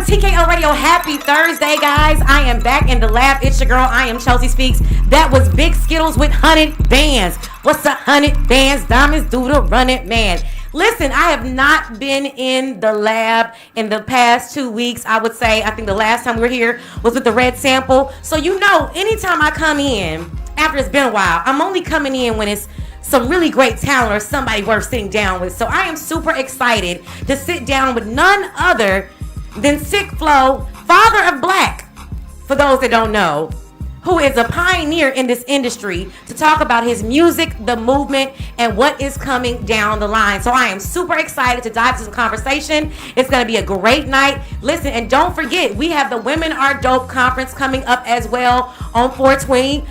101 TKO Radio. Happy Thursday, guys. I am back in the lab. It's your girl. I am Chelsea Speaks. That was Big Skittles with 100 Bands. What's 100 Bands? Diamonds do the running man. Listen, I have not been in the lab in the past 2 weeks. I would say, I think the last time we were here was with the red sample. So, anytime I come in, after it's been a while, I'm only coming in when it's some really great talent or somebody worth sitting down with. So I am super excited to sit down with none other than SICKFLO, father of black, for those that don't know, who is a pioneer in this industry, to talk about his music, the movement, and what is coming down the line. So I am super excited to dive into some conversation. It's going to be a great night. Listen, and don't forget, we have the Women Are Dope conference coming up as well on 420.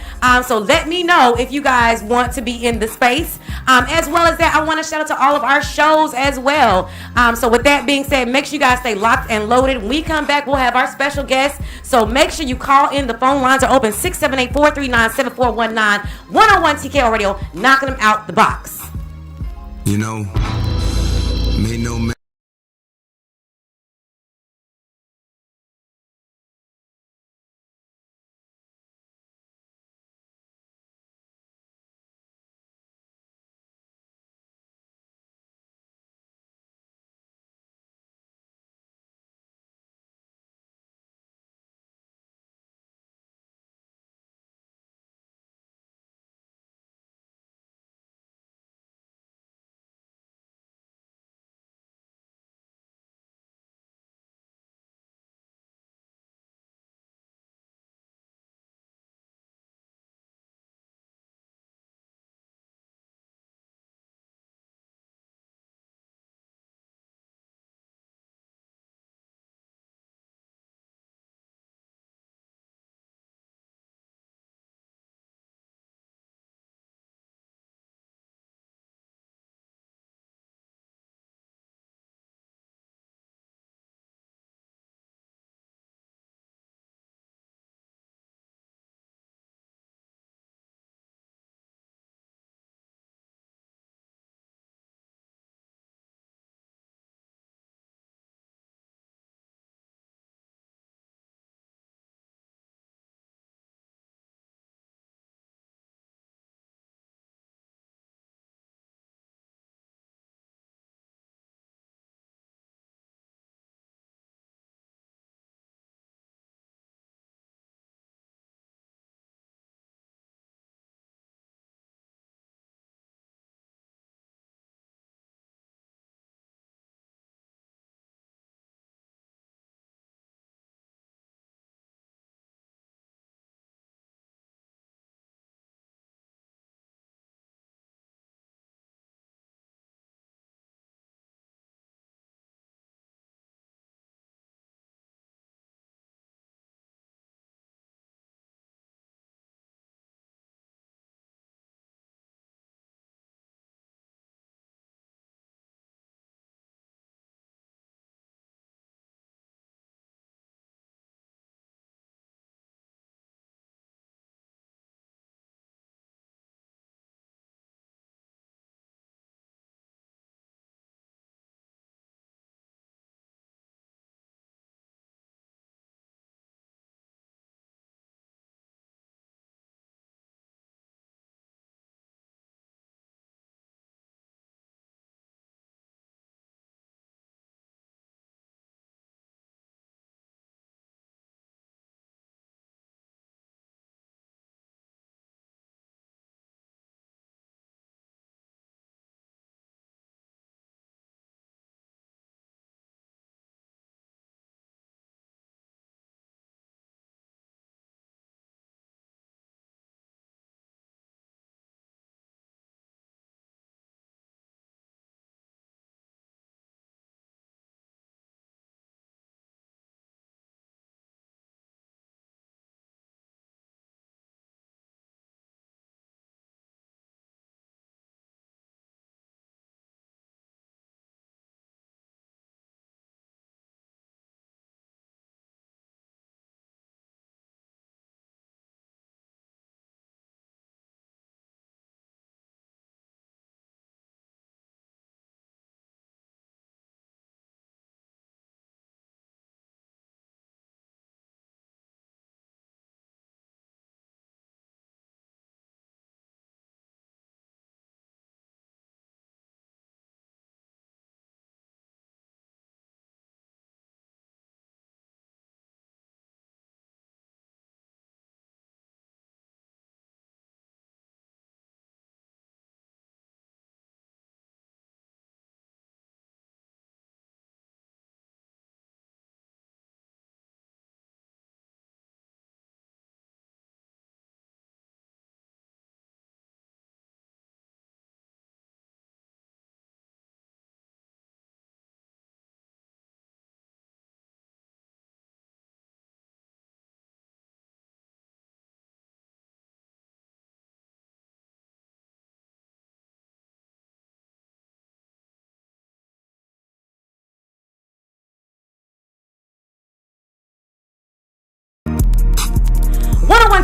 So let me know if you guys want to be in the space. As well as that, I want to shout out to all of our shows as well. So with that being said, make sure you guys stay locked and loaded. When we come back, we'll have our special guests. So make sure you call in. The phone lines are open, 678-439-7419. 101 TKO Radio, knocking them out the box. Made no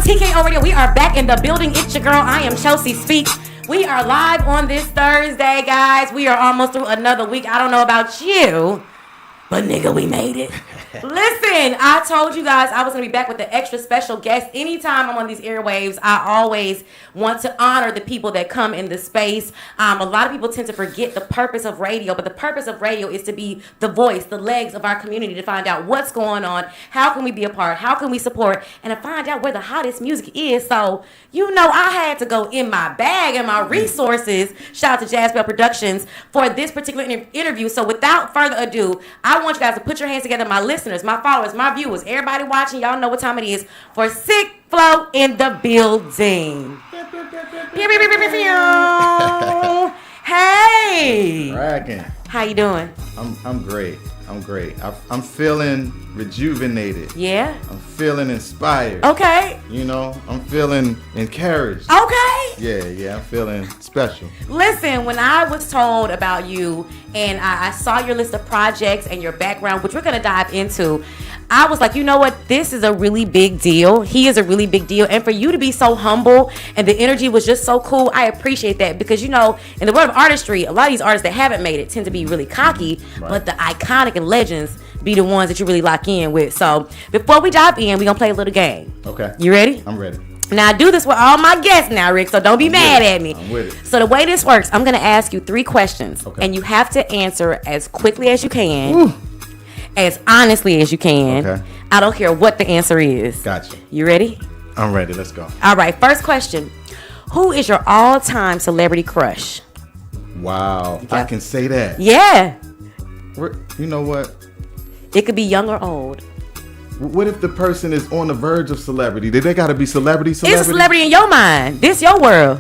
TKO Radio. We are back in the building. It's your girl. I am Chelsea Speaks. We are live on this Thursday, guys. We are almost through another week. I don't know about you, but nigga, we made it. Listen, I told you guys I was going to be back with an extra special guest. Anytime I'm on these airwaves, I always want to honor the people that come in the space. A lot of people tend to forget the purpose of radio, but the purpose of radio is to be the voice, the legs of our community, to find out what's going on, how can we be a part, how can we support, and to find out where the hottest music is. So, you know, I had to go in my bag and my resources. Shout out to Jazz Bell Productions for this particular interview. So without further ado, I want you guys to put your hands together, my listeners, my followers, my viewers, everybody watching. Y'all know what time it is for SICKFLO in the building. Hey. Racking. How you doing? I'm great. I'm feeling rejuvenated. Yeah? I'm feeling inspired. Okay. You know, I'm feeling encouraged. Okay. Yeah, I'm feeling special. Listen, when I was told about you and I saw your list of projects and your background, which we're going to dive into, I was like, you know what? This is a really big deal. He is a really big deal. And for you to be so humble and the energy was just so cool, I appreciate that. Because, you know, in the world of artistry, a lot of these artists that haven't made it tend to be really cocky, right. But the iconic and legends be the ones that you really lock in with. So before we dive in, we're going to play a little game. Okay. You ready? I'm ready. Now, I do this with all my guests now, Rick, so don't be mad at me. I'm with it. So the way this works, I'm going to ask you 3 questions, okay. And you have to answer as quickly as you can. Ooh. As honestly as you can. Okay. I don't care what the answer is. Gotcha. You ready? I'm ready. Let's go. All right. First question. Who is your all-time celebrity crush? Wow. Yeah. I can say that. Yeah. You know what? It could be young or old. What if the person is on the verge of celebrity? They got to be celebrity? It's a celebrity in your mind. This your world.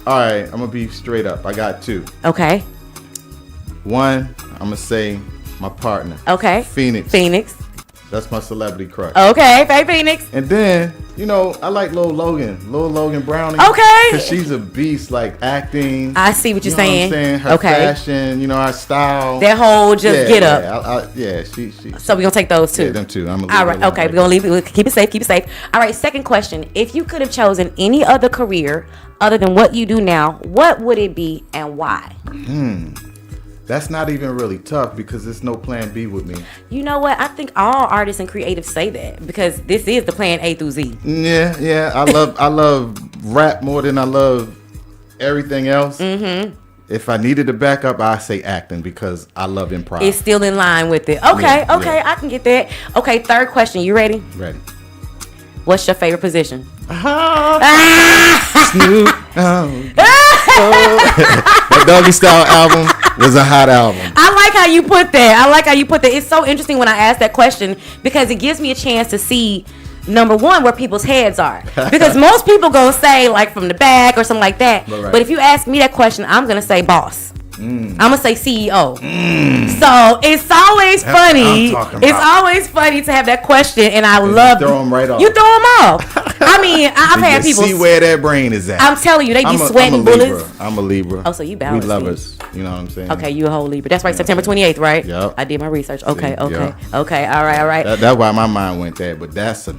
All right. I'm going to be straight up. I got 2. Okay. One, I'm going to say my partner. Okay. Phoenix. That's my celebrity crush. Okay, Faye Phoenix. And then, you know, I like Lil Logan Browning. Okay. Because she's a beast, like acting. I see what you're saying. What I'm saying? Her fashion, you know, her style. That whole get up. She. So we're going to take those 2. Yeah, them 2. All right, okay. We're going to leave it. We'll keep it safe. All right, second question. If you could have chosen any other career other than what you do now, what would it be and why? That's not even really tough because there's no plan B with me. You know what? I think all artists and creatives say that because this is the plan A through Z. Yeah. I love rap more than I love everything else. Mm-hmm. If I needed a backup, I say acting because I love improv. It's still in line with it. Okay, yeah. I can get that. Okay, third question. You ready? Ready. What's your favorite position? Snoop. That Doggy Style album was a hot album. I like how you put that. It's so interesting when I ask that question because it gives me a chance to see, number one, where people's heads are. Because most people gonna say like from the back or something like that. Right. But if you ask me that question, I'm gonna say boss. I'm gonna say CEO. So it's always funny. It's always funny to have that question, and I love throw them right off. You throw them off. I mean, I've had people see where that brain is at. I'm telling you, they be sweating bullets. I'm a Libra. Oh, so you balance. We lovers. You know what I'm saying? Okay, you a whole Libra. That's right. September 28th, right? Yep. I did my research. Okay. Yep. Okay. All right. That's why my mind went there. But that's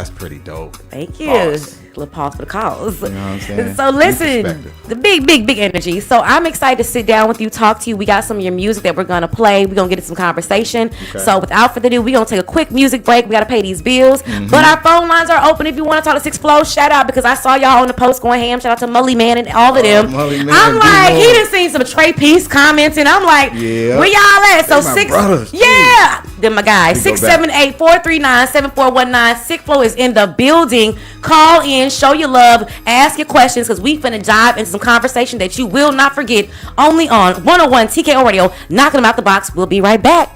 pretty dope. Thank you. Boss. Little pause for the cause. You know what I'm saying? So listen, the big energy. So I'm excited to sit down with you, talk to you. We got some of your music that we're gonna play. We're gonna get into some conversation. Okay. So without further ado, we're gonna take a quick music break. We gotta pay these bills. Mm-hmm. But our phone lines are open if you want to talk to SICKFLO. Shout out because I saw y'all on the post going ham. Shout out to Mully Man and all of them. I'm like, he done seen some Trey Peace comments, and I'm like, where y'all at? So then my guy, 678-439-7419. SICKFLO is in the building. Call in, show your love, ask your questions, because we finna dive into some conversation that you will not forget. Only on 101 TKO Radio. Knocking them out the box. We'll be right back.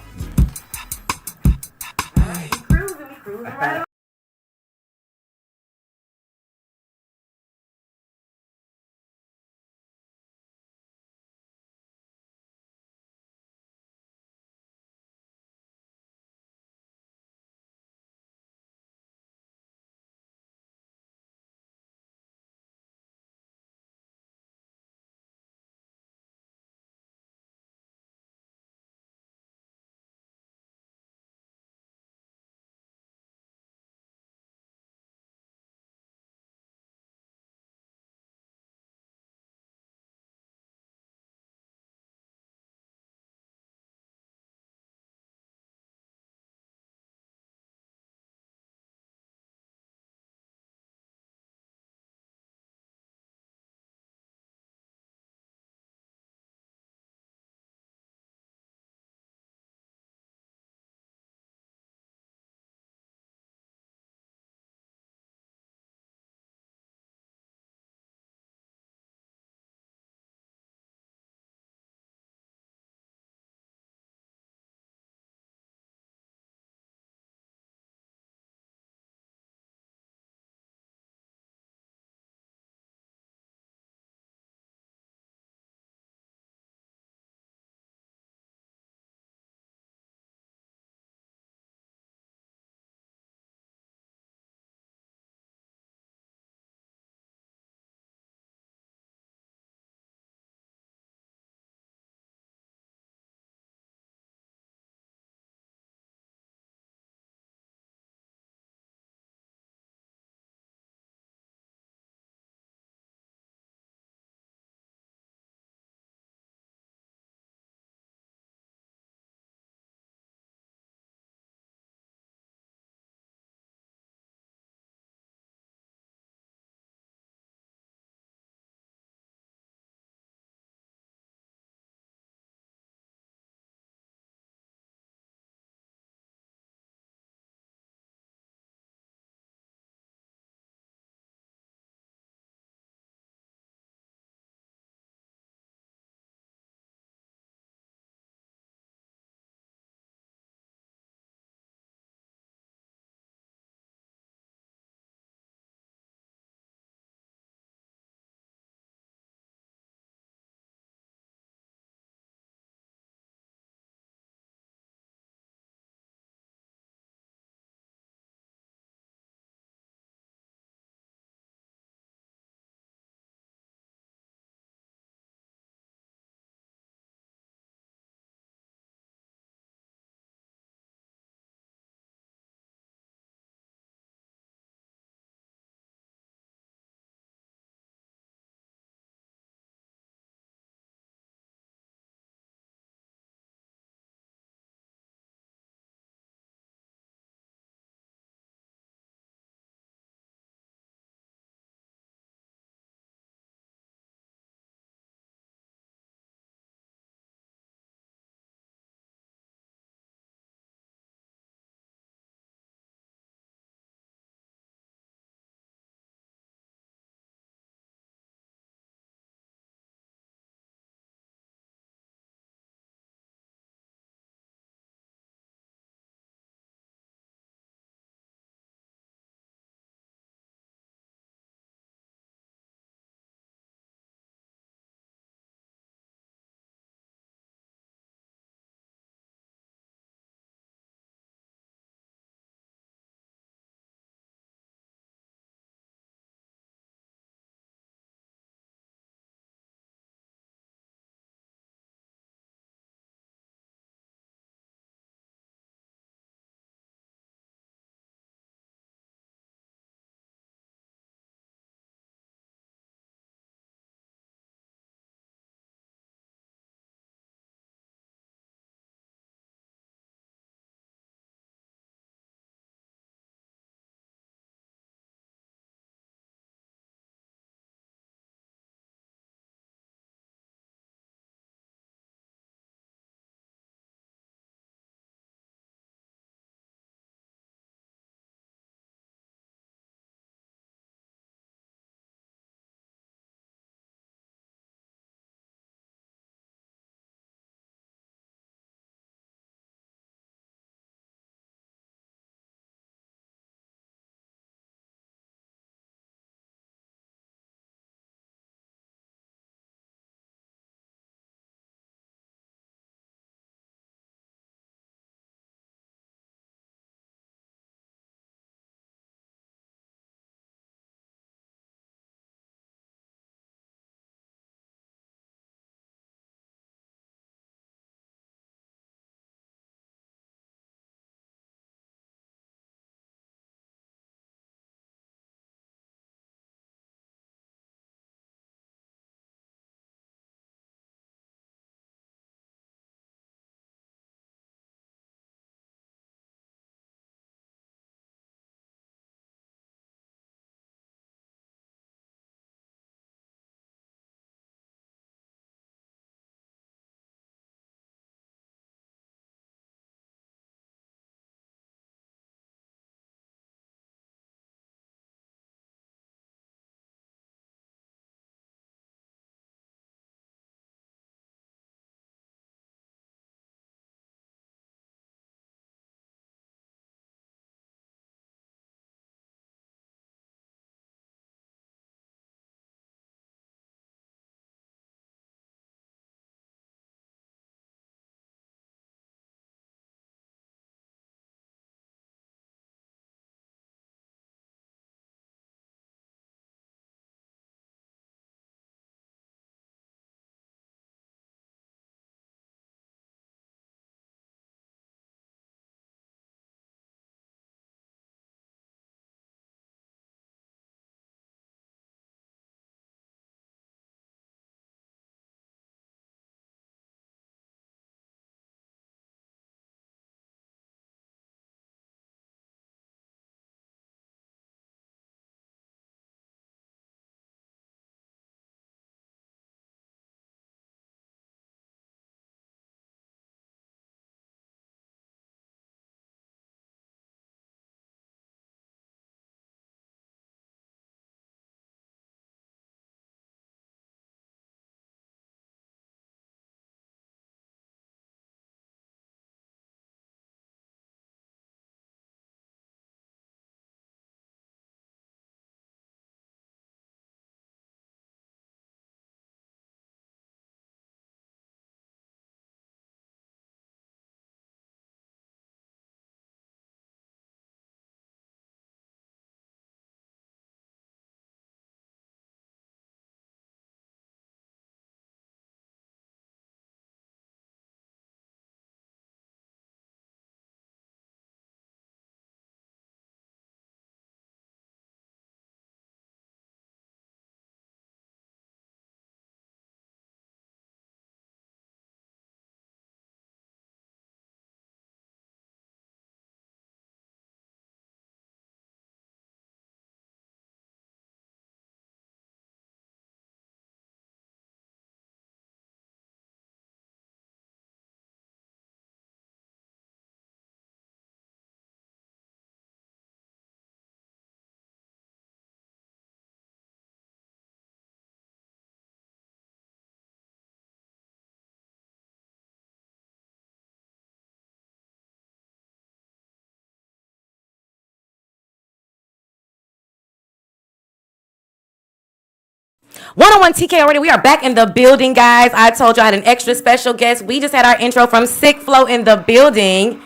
101 TK already. We are back in the building, guys. I told you I had an extra special guest. We just had our intro from SICKFLO in the building.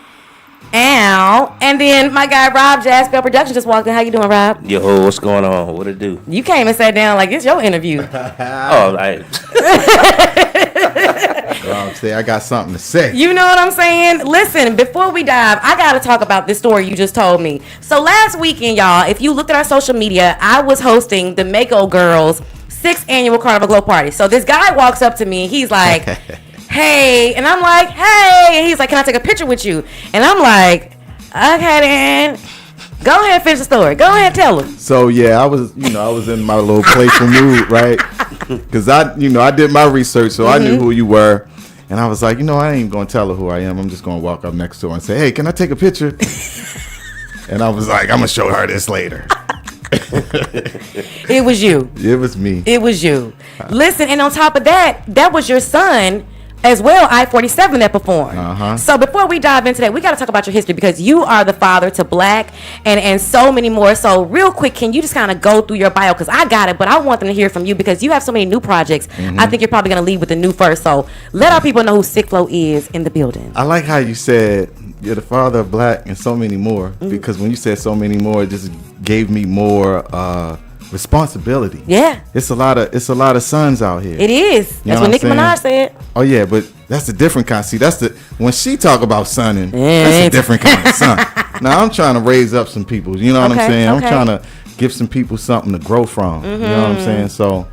Ow. And then my guy Rob Jaspel Production just walked in. How you doing, Rob? Yo, what's going on? What it do? You came and sat down like it's your interview. I got something to say. You know what I'm saying? Listen, before we dive, I got to talk about this story you just told me. So last weekend, y'all, if you looked at our social media, I was hosting the Mako Girls 6th annual Carnival Glow Party. So this guy walks up to me and he's like, hey, and I'm like, hey, and he's like, can I take a picture with you? And I'm like, okay then. Go ahead and finish the story. Go ahead and tell him. So yeah, I was in my little playful mood, right? Because I did my research, so I knew who you were. And I was like, I ain't gonna tell her who I am. I'm just gonna walk up next to her and say, hey, can I take a picture? And I was like, I'm gonna show her this later. It was you. It was me. It was you. Listen, and on top of that, that was your son as well, I-47, that performed. So before we dive into that, we got to talk about your history because you are the father to Black and so many more. So real quick, can you just kind of go through your bio? Because I got it, but I want them to hear from you because you have so many new projects. I think you're probably going to lead with the new first. So let our people know who SICKFLO is in the building. I like how you said you're the father of Black and so many more because when you said so many more, it just gave me more responsibility. Yeah, it's a lot of sons out here. It is. That's what Nicki Minaj said. Oh yeah, but that's a different kind. See, that's the when she talk about sonning, that's a different kind of son. Now I'm trying to raise up some people. You know what I'm saying? I'm trying to give some people something to grow from. You know what I'm saying? So,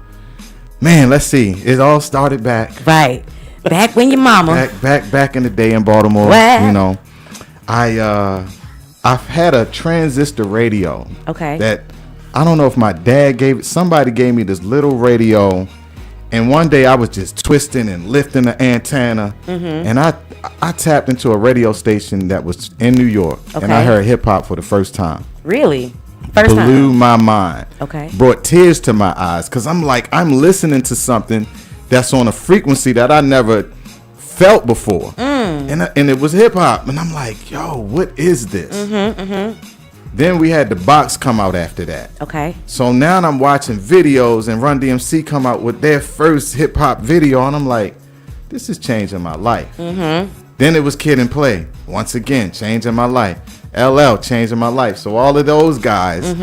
man, let's see. It all started back when your mama back in the day in Baltimore. What? I've had a transistor radio. Okay. That I don't know if my dad gave it. Somebody gave me this little radio, and one day I was just twisting and lifting the antenna, and I tapped into a radio station that was in New York, and I heard hip hop for the first time. Really? First time? Blew my mind. Okay. Brought tears to my eyes because I'm listening to something that's on a frequency that I never felt before, and it was hip hop, and I'm like, yo, what is this? Then we had the box come out after that. Okay. So now I'm watching videos and Run DMC come out with their first hip hop video, and I'm like, this is changing my life. Then it was Kid and Play, once again changing my life. LL changing my life. So all of those guys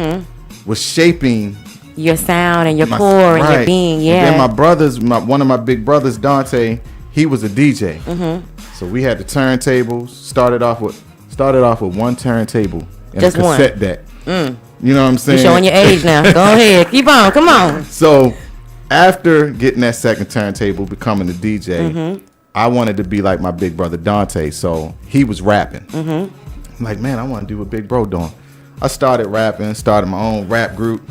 was shaping your sound and your core and your being. Yeah. And then my brothers, one of my big brothers, Dante, he was a DJ. So we had the turntables. Started off with one turntable. And just a cassette deck. You know what I'm saying? You're showing your age now. Go ahead. Keep on. Come on. So after getting that second turntable, becoming a DJ, I wanted to be like my big brother Dante. So he was rapping. I'm like, man, I want to do what Big Bro doing. I started rapping, started my own rap group,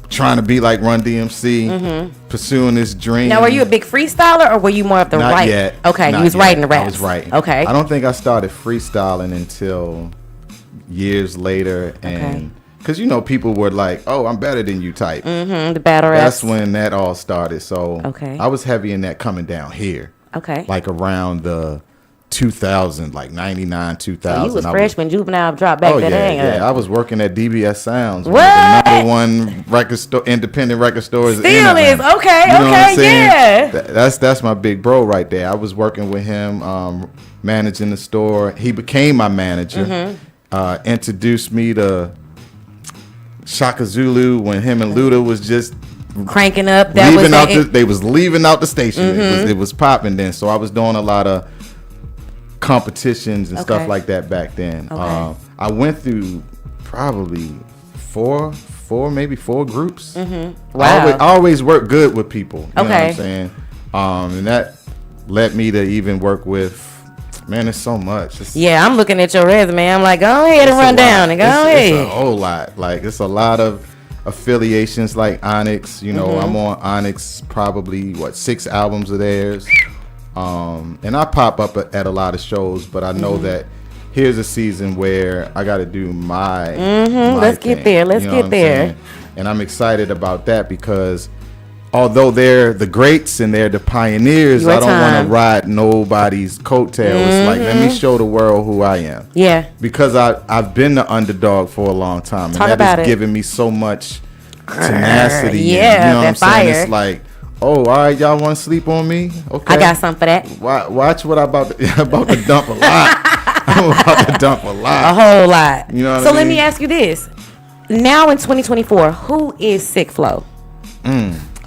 trying to be like Run DMC, pursuing this dream. Now, were you a big freestyler or were you more of the Not yet. Okay, you was writing the raps. I was writing. Okay. I don't think I started freestyling until years later, and because people were like, oh, I'm better than you type. The battle raps. That's when that all started. So I was heavy in that coming down here. Like around the 2000, like 99, 2000. So you was fresh when Juvenile dropped back that day. Yeah, I was working at DBS Sounds. What? The number one record store, independent record stores. Still is. Yeah. That's my big bro right there. I was working with him, managing the store. He became my manager. Introduced me to Shaka Zulu when him and Luda was just cranking up. They was leaving out the station. It was popping then. So I was doing a lot of competitions and stuff like that back then. I went through probably four groups. Wow. I always work good with people. You know what I'm saying? And that led me to even work with. Man, it's so much. I'm looking at your resume. I'm like, go ahead and run down and go ahead. It's a whole lot. Like, it's a lot of affiliations like Onyx. I'm on Onyx probably, 6 albums of theirs. And I pop up at a lot of shows, but I know that here's a season where I got to do my Let's thing. get there. Let's get there. And I'm excited about that because although they're the greats and they're the pioneers, I don't want to ride nobody's coattail. It's like, let me show the world who I am. Yeah. Because I've been the underdog for a long time. And that has given me so much tenacity. Yeah, you know what I'm that fire. saying? It's like, oh, all right, y'all want to sleep on me? Okay, I got something for that. Watch what I'm about to dump a lot. I'm about to dump a lot. A whole lot. You know what so I mean? let me ask you this. Now in 2024, who is SICKFLO?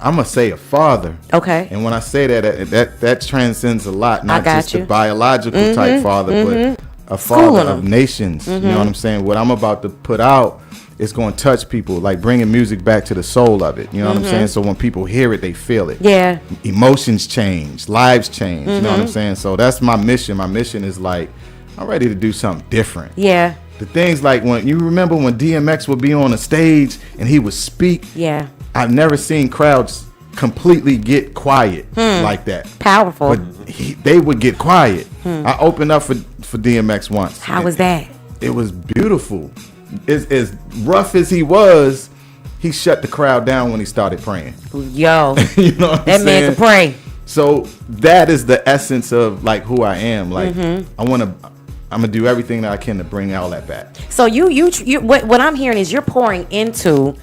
I'm gonna say a father. Okay. And when I say that transcends a lot, not just you. a biological type father, but a father of nations. You know what I'm saying? What I'm about to put out is going to touch people, like bringing music back to the soul of it. You know what I'm saying? So when people hear it, they feel it. Yeah. Emotions change, lives change. You know what I'm saying? So that's my mission. My mission is like, I'm ready to do something different. Yeah. The things like when you remember when DMX would be on a stage and he would speak. Yeah. I've never seen crowds completely get quiet like that. Powerful. But they would get quiet. I opened up for DMX once. How was that? It was beautiful. As rough as he was, he shut the crowd down when he started praying. Yo, You know what I'm that man saying? can pray. So that is the essence of like who I am. Like I'm gonna do everything that I can to bring all that back. So you what I'm hearing is you're pouring into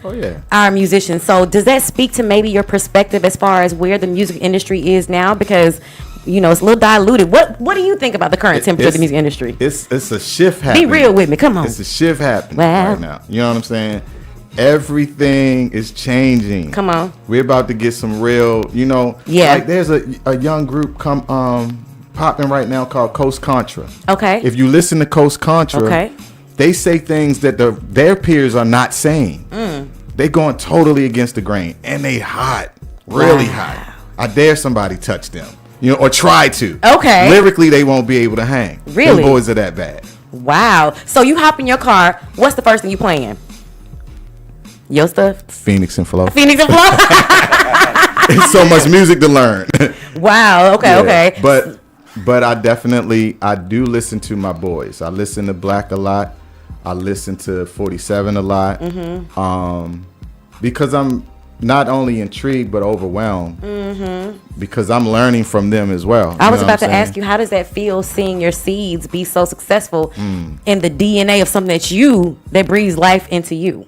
our musicians. So does that speak to maybe your perspective as far as where the music industry is now? Because you know it's a little diluted. What do you think about the current temperature of the music industry? It's a shift happening. Be real with me. Come on. It's a shift happening right now. You know what I'm saying? Everything is changing. Come on. We're about to get some real, like there's a young group popping right now called Coast Contra. Okay. If you listen to Coast Contra, they say things that their peers are not saying. They going totally against the grain, and they hot, really hot. I dare somebody touch them, or try to. Okay. Lyrically, they won't be able to hang. Really? Them boys are that bad. Wow. So you hop in your car. What's the first thing you playing? Your stuff? Phoenix and Flow. Phoenix and Flow. It's so much music to learn. Wow. Okay. Okay. But I do listen to my boys. I listen to Black a lot. I listen to 47 a lot. Because I'm not only intrigued but overwhelmed. Because I'm learning from them as well. I was about to ask you, how does that feel seeing your seeds be so successful in the DNA of something that breathes life into you?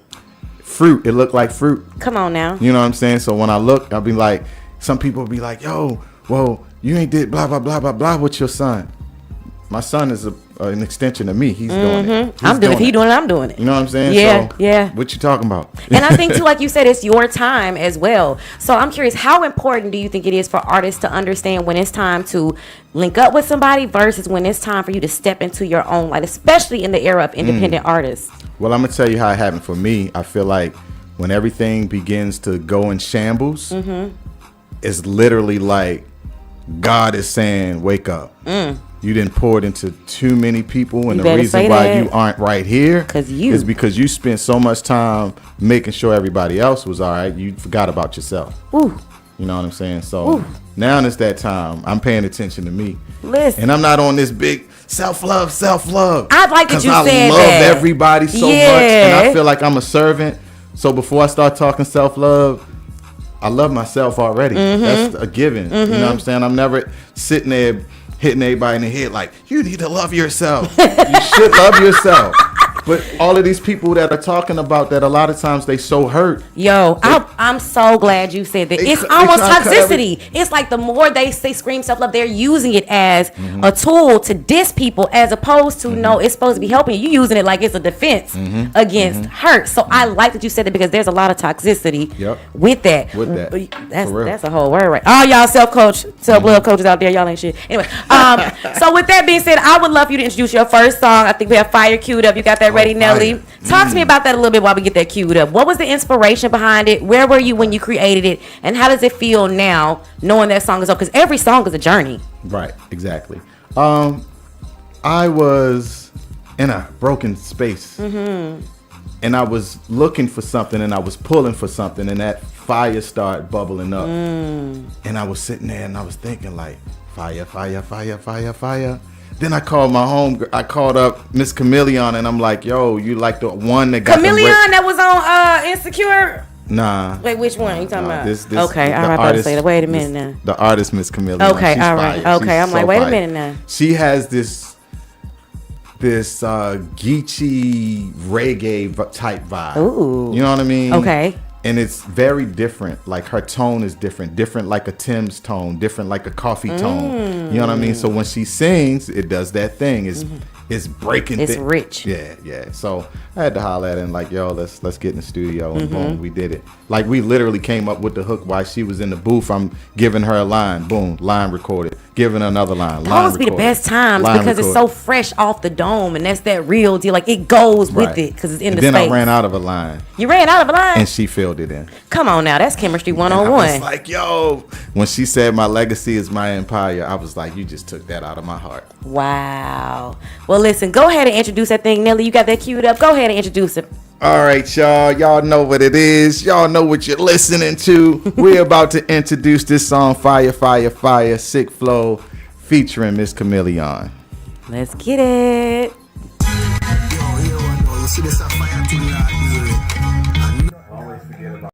Fruit. It looked like fruit. Come on now. You know what I'm saying? So when I look, I'll be like, some people will be like, yo, well, you ain't did blah, blah, blah, blah, blah with your son. My son is an extension of me. He's doing it. If he doing it, I'm doing it. You know what I'm saying? Yeah, so, yeah. What you talking about? And I think, too, like you said, it's your time as well. So I'm curious, how important do you think it is for artists to understand when it's time to link up with somebody versus when it's time for you to step into your own light, especially in the era of independent artists? Well, I'm going to tell you how it happened for me. I feel like when everything begins to go in shambles, it's literally like God is saying, wake up. You didn't pour it into too many people, and the reason why you aren't right here is because you spent so much time making sure everybody else was all right, you forgot about yourself. Ooh. You know what I'm saying? So now it's that time. I'm paying attention to me. Listen. And I'm not on this big self-love. I like that you said that. Because I love everybody so much, and I feel like I'm a servant. So before I start talking self-love, I love myself already. That's a given. You know what I'm saying? I'm never sitting there hitting everybody in the head like, you need to love yourself. You should love yourself. But all of these people that are talking about that, a lot of times they so hurt. Yo, I'm so glad you said that. It's almost toxicity. It's like the more they say scream self-love, they're using it as a tool to diss people as opposed to, no, it's supposed to be helping you. You're using it like it's a defense against hurt. So I like that you said that because there's a lot of toxicity with that. That's a whole word, right? All y'all self-love coaches out there, y'all ain't shit. Anyway, so with that being said, I would love you to introduce your first song. I think we have Fire queued up. You got that ready, Nelly? Talk to me about that a little bit while we get that queued up. What was the inspiration behind it? Where were you when you created it? And how does it feel now knowing that song is up? Because every song is a journey. Right, exactly. I was in a broken space. And I was looking for something and I was pulling for something and that fire started bubbling up. And I was sitting there and I was thinking like, fire, fire, fire, fire, fire. Then I called I called up Miss Chameleon and I'm like, yo, you like the one that got Chameleon that was on Insecure? Nah. Wait, which one? You talking about? This, okay, all right, about to say that. Wait a minute now. The artist Miss Chameleon. Okay, she's all right. fire. Okay, I'm like, wait a minute now. She has this geeky reggae type vibe. Ooh. You know what I mean? Okay. And it's very different. Like her tone is different like a Tim's tone, different like a coffee tone. You know what I mean? So when she sings, it does that thing. It's breaking. It's rich. Yeah. So I had to holler at her and like, yo, let's get in the studio, and boom, we did it. Like we literally came up with the hook while she was in the booth. I'm giving her a line, boom, line recorded. Giving her another line. Those be the best times because it's so fresh off the dome, and that's that real deal. Like it goes with it because it's in the space. Then I ran out of a line. You ran out of a line, and she filled it in. Come on now, that's chemistry 101. I was like, yo, when she said my legacy is my empire, I was like, you just took that out of my heart. Wow. Well, listen, go ahead and introduce that thing, Nelly. You got that queued up. Go ahead and introduce it. All right, y'all. Y'all know what it is. Y'all know what you're listening to. We're about to introduce this song, Fire, Fire, Fire, SICKFLO, featuring Miss Chameleon. Let's get it. You see this fire thing Always forget about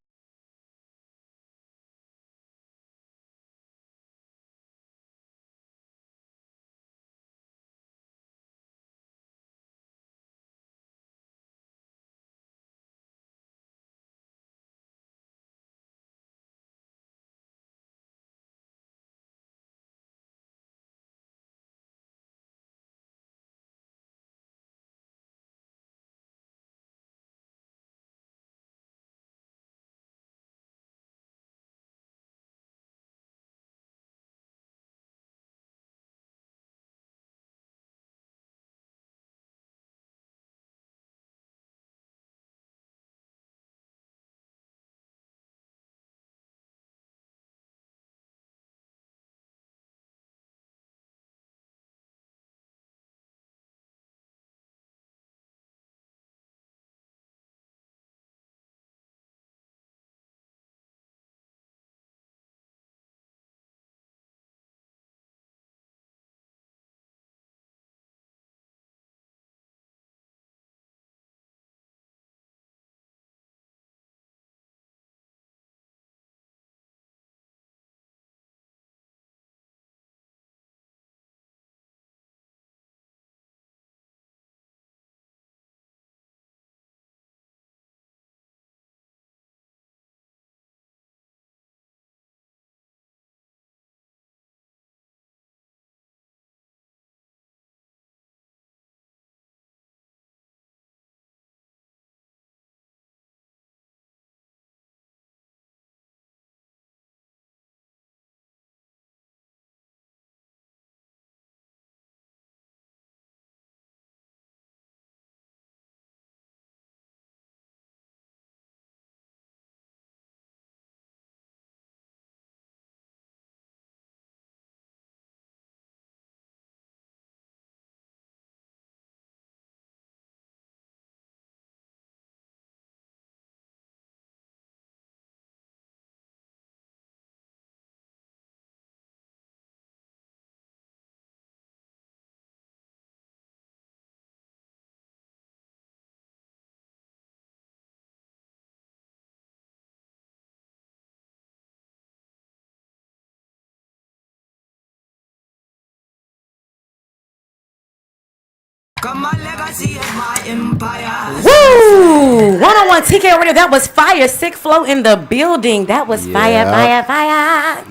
Come on, legacy of my empire. Woo! 101 TK Radio. That was Fire. SICKFLO in the building. That was fire.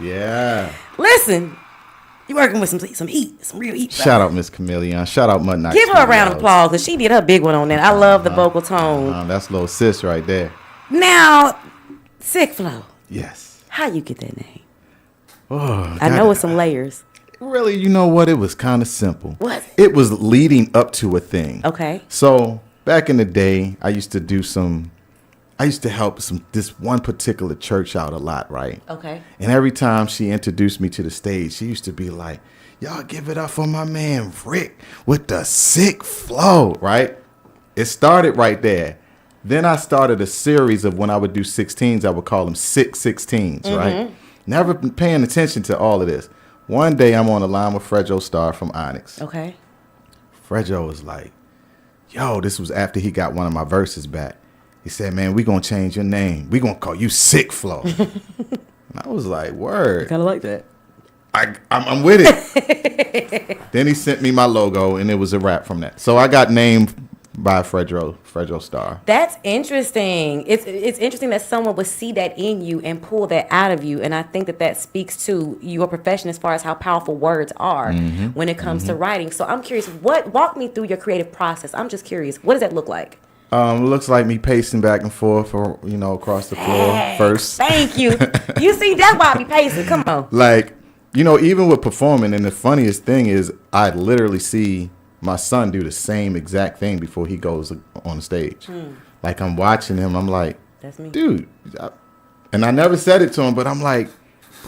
Yeah. Listen, you working with some heat, some real heat. Shout out Miss Chameleon. Shout out Mud Night. Give her a round of applause because she did her big one on that. I love the vocal tone. That's little sis right there. Now, SICKFLO. Yes. How you get that name? Oh, I know it's some layers. Really, you know what? It was kind of simple. What? It was leading up to a thing. Okay. So back in the day, I used to help this one particular church out a lot, right? Okay. And every time she introduced me to the stage, she used to be like, y'all give it up for my man Rick with the SICKFLO, right? It started right there. Then I started a series of when I would do 16s, I would call them Sick 16s, right? Never been paying attention to all of this. One day I'm on the line with Fredjo Starr from Onyx. Okay. Fredjo was like, yo, this was after he got one of my verses back. He said, man, we going to change your name. We going to call you SICKFLO. And I was like, word. Kind of like that. I'm with it. Then he sent me my logo, and it was a wrap from that. So I got named by Fredro Starr. That's interesting. It's interesting that someone would see that in you and pull that out of you, and I think that speaks to your profession as far as how powerful words are when it comes to writing. So I'm curious, walk me through your creative process. I'm just curious, what does that look like? Looks like me pacing back and forth, or, across the floor first. Thank you. You see, that's why I be pacing. Come on. Like, even with performing, and the funniest thing is, I literally see my son do the same exact thing before he goes on the stage. Like, I'm watching him, I'm like, that's me, dude. And I never said it to him, but I'm like,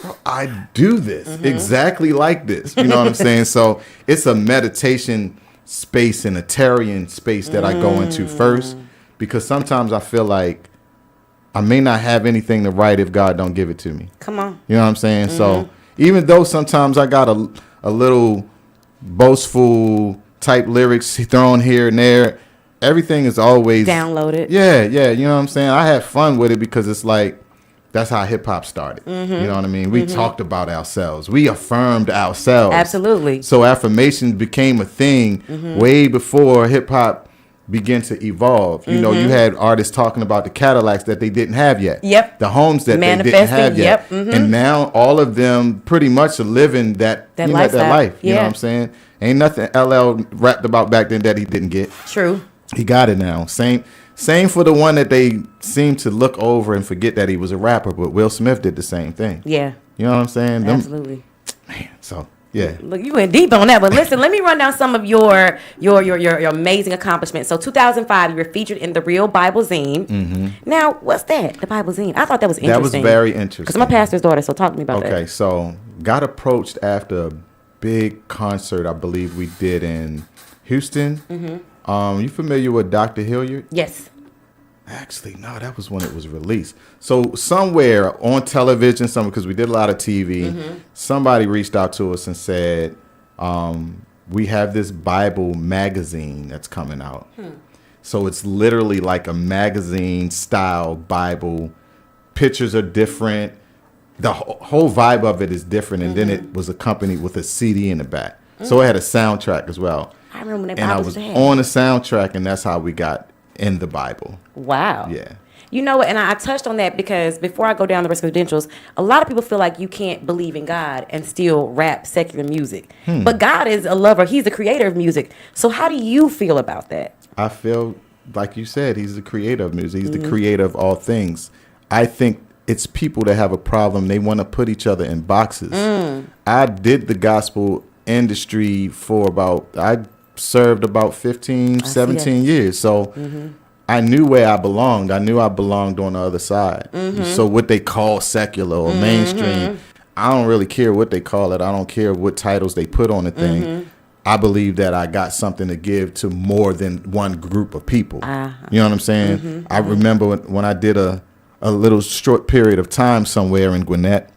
bro, I do this exactly like this. You know what I'm saying? So it's a meditation space and a Tarian space that I go into first, because sometimes I feel like I may not have anything to write if God don't give it to me. Come on. You know what I'm saying? So even though sometimes I got a little boastful type lyrics thrown here and there, everything is always downloaded. Yeah, you know what I'm saying? I had fun with it because it's like, that's how hip hop started. You know what I mean? We talked about ourselves. We affirmed ourselves. Absolutely. So affirmation became a thing way before hip hop began to evolve. You know, you had artists talking about the Cadillacs that they didn't have yet. Yep. The homes that they didn't have yet. And now all of them pretty much are living that life. You know what I'm saying? Ain't nothing LL rapped about back then that he didn't get. True. He got it now. Same for the one that they seem to look over and forget that he was a rapper, but Will Smith did the same thing. Yeah. You know what I'm saying? Absolutely. Man, so yeah. Look, you went deep on that, but listen, let me run down some of your amazing accomplishments. So 2005, you were featured in the Real Bible Zine. Now, what's that? The Bible Zine? I thought that was interesting. That was very interesting. Because I'm a pastor's daughter, so talk to me about that. Okay, so got approached after a big concert I believe we did in Houston. You familiar with Dr. Hilliard? Yes. Actually, no, that was when it was released. So somewhere on television, because we did a lot of TV, somebody reached out to us and said, we have this Bible magazine that's coming out. So it's literally like a magazine style Bible. Pictures are different. The whole vibe of it is different. And then it was accompanied with a CD in the back. So it had a soundtrack as well. I remember when that and Bible I was had. on the soundtrack, and that's how we got in the Bible. Wow. Yeah. You know what? And I touched on that because before I go down the rest of the credentials, a lot of people feel like you can't believe in God and still rap secular music. But God is a lover. He's the creator of music. So how do you feel about that? I feel, like you said, he's the creator of music. He's the creator of all things. I think it's people that have a problem. They want to put each other in boxes. I did the gospel industry I served about 15, 17 years. So I knew where I belonged. I knew I belonged on the other side. So what they call secular or mainstream, I don't really care what they call it. I don't care what titles they put on the thing. I believe that I got something to give to more than one group of people. You know what I'm saying? I remember when I did a little short period of time somewhere in Gwinnett.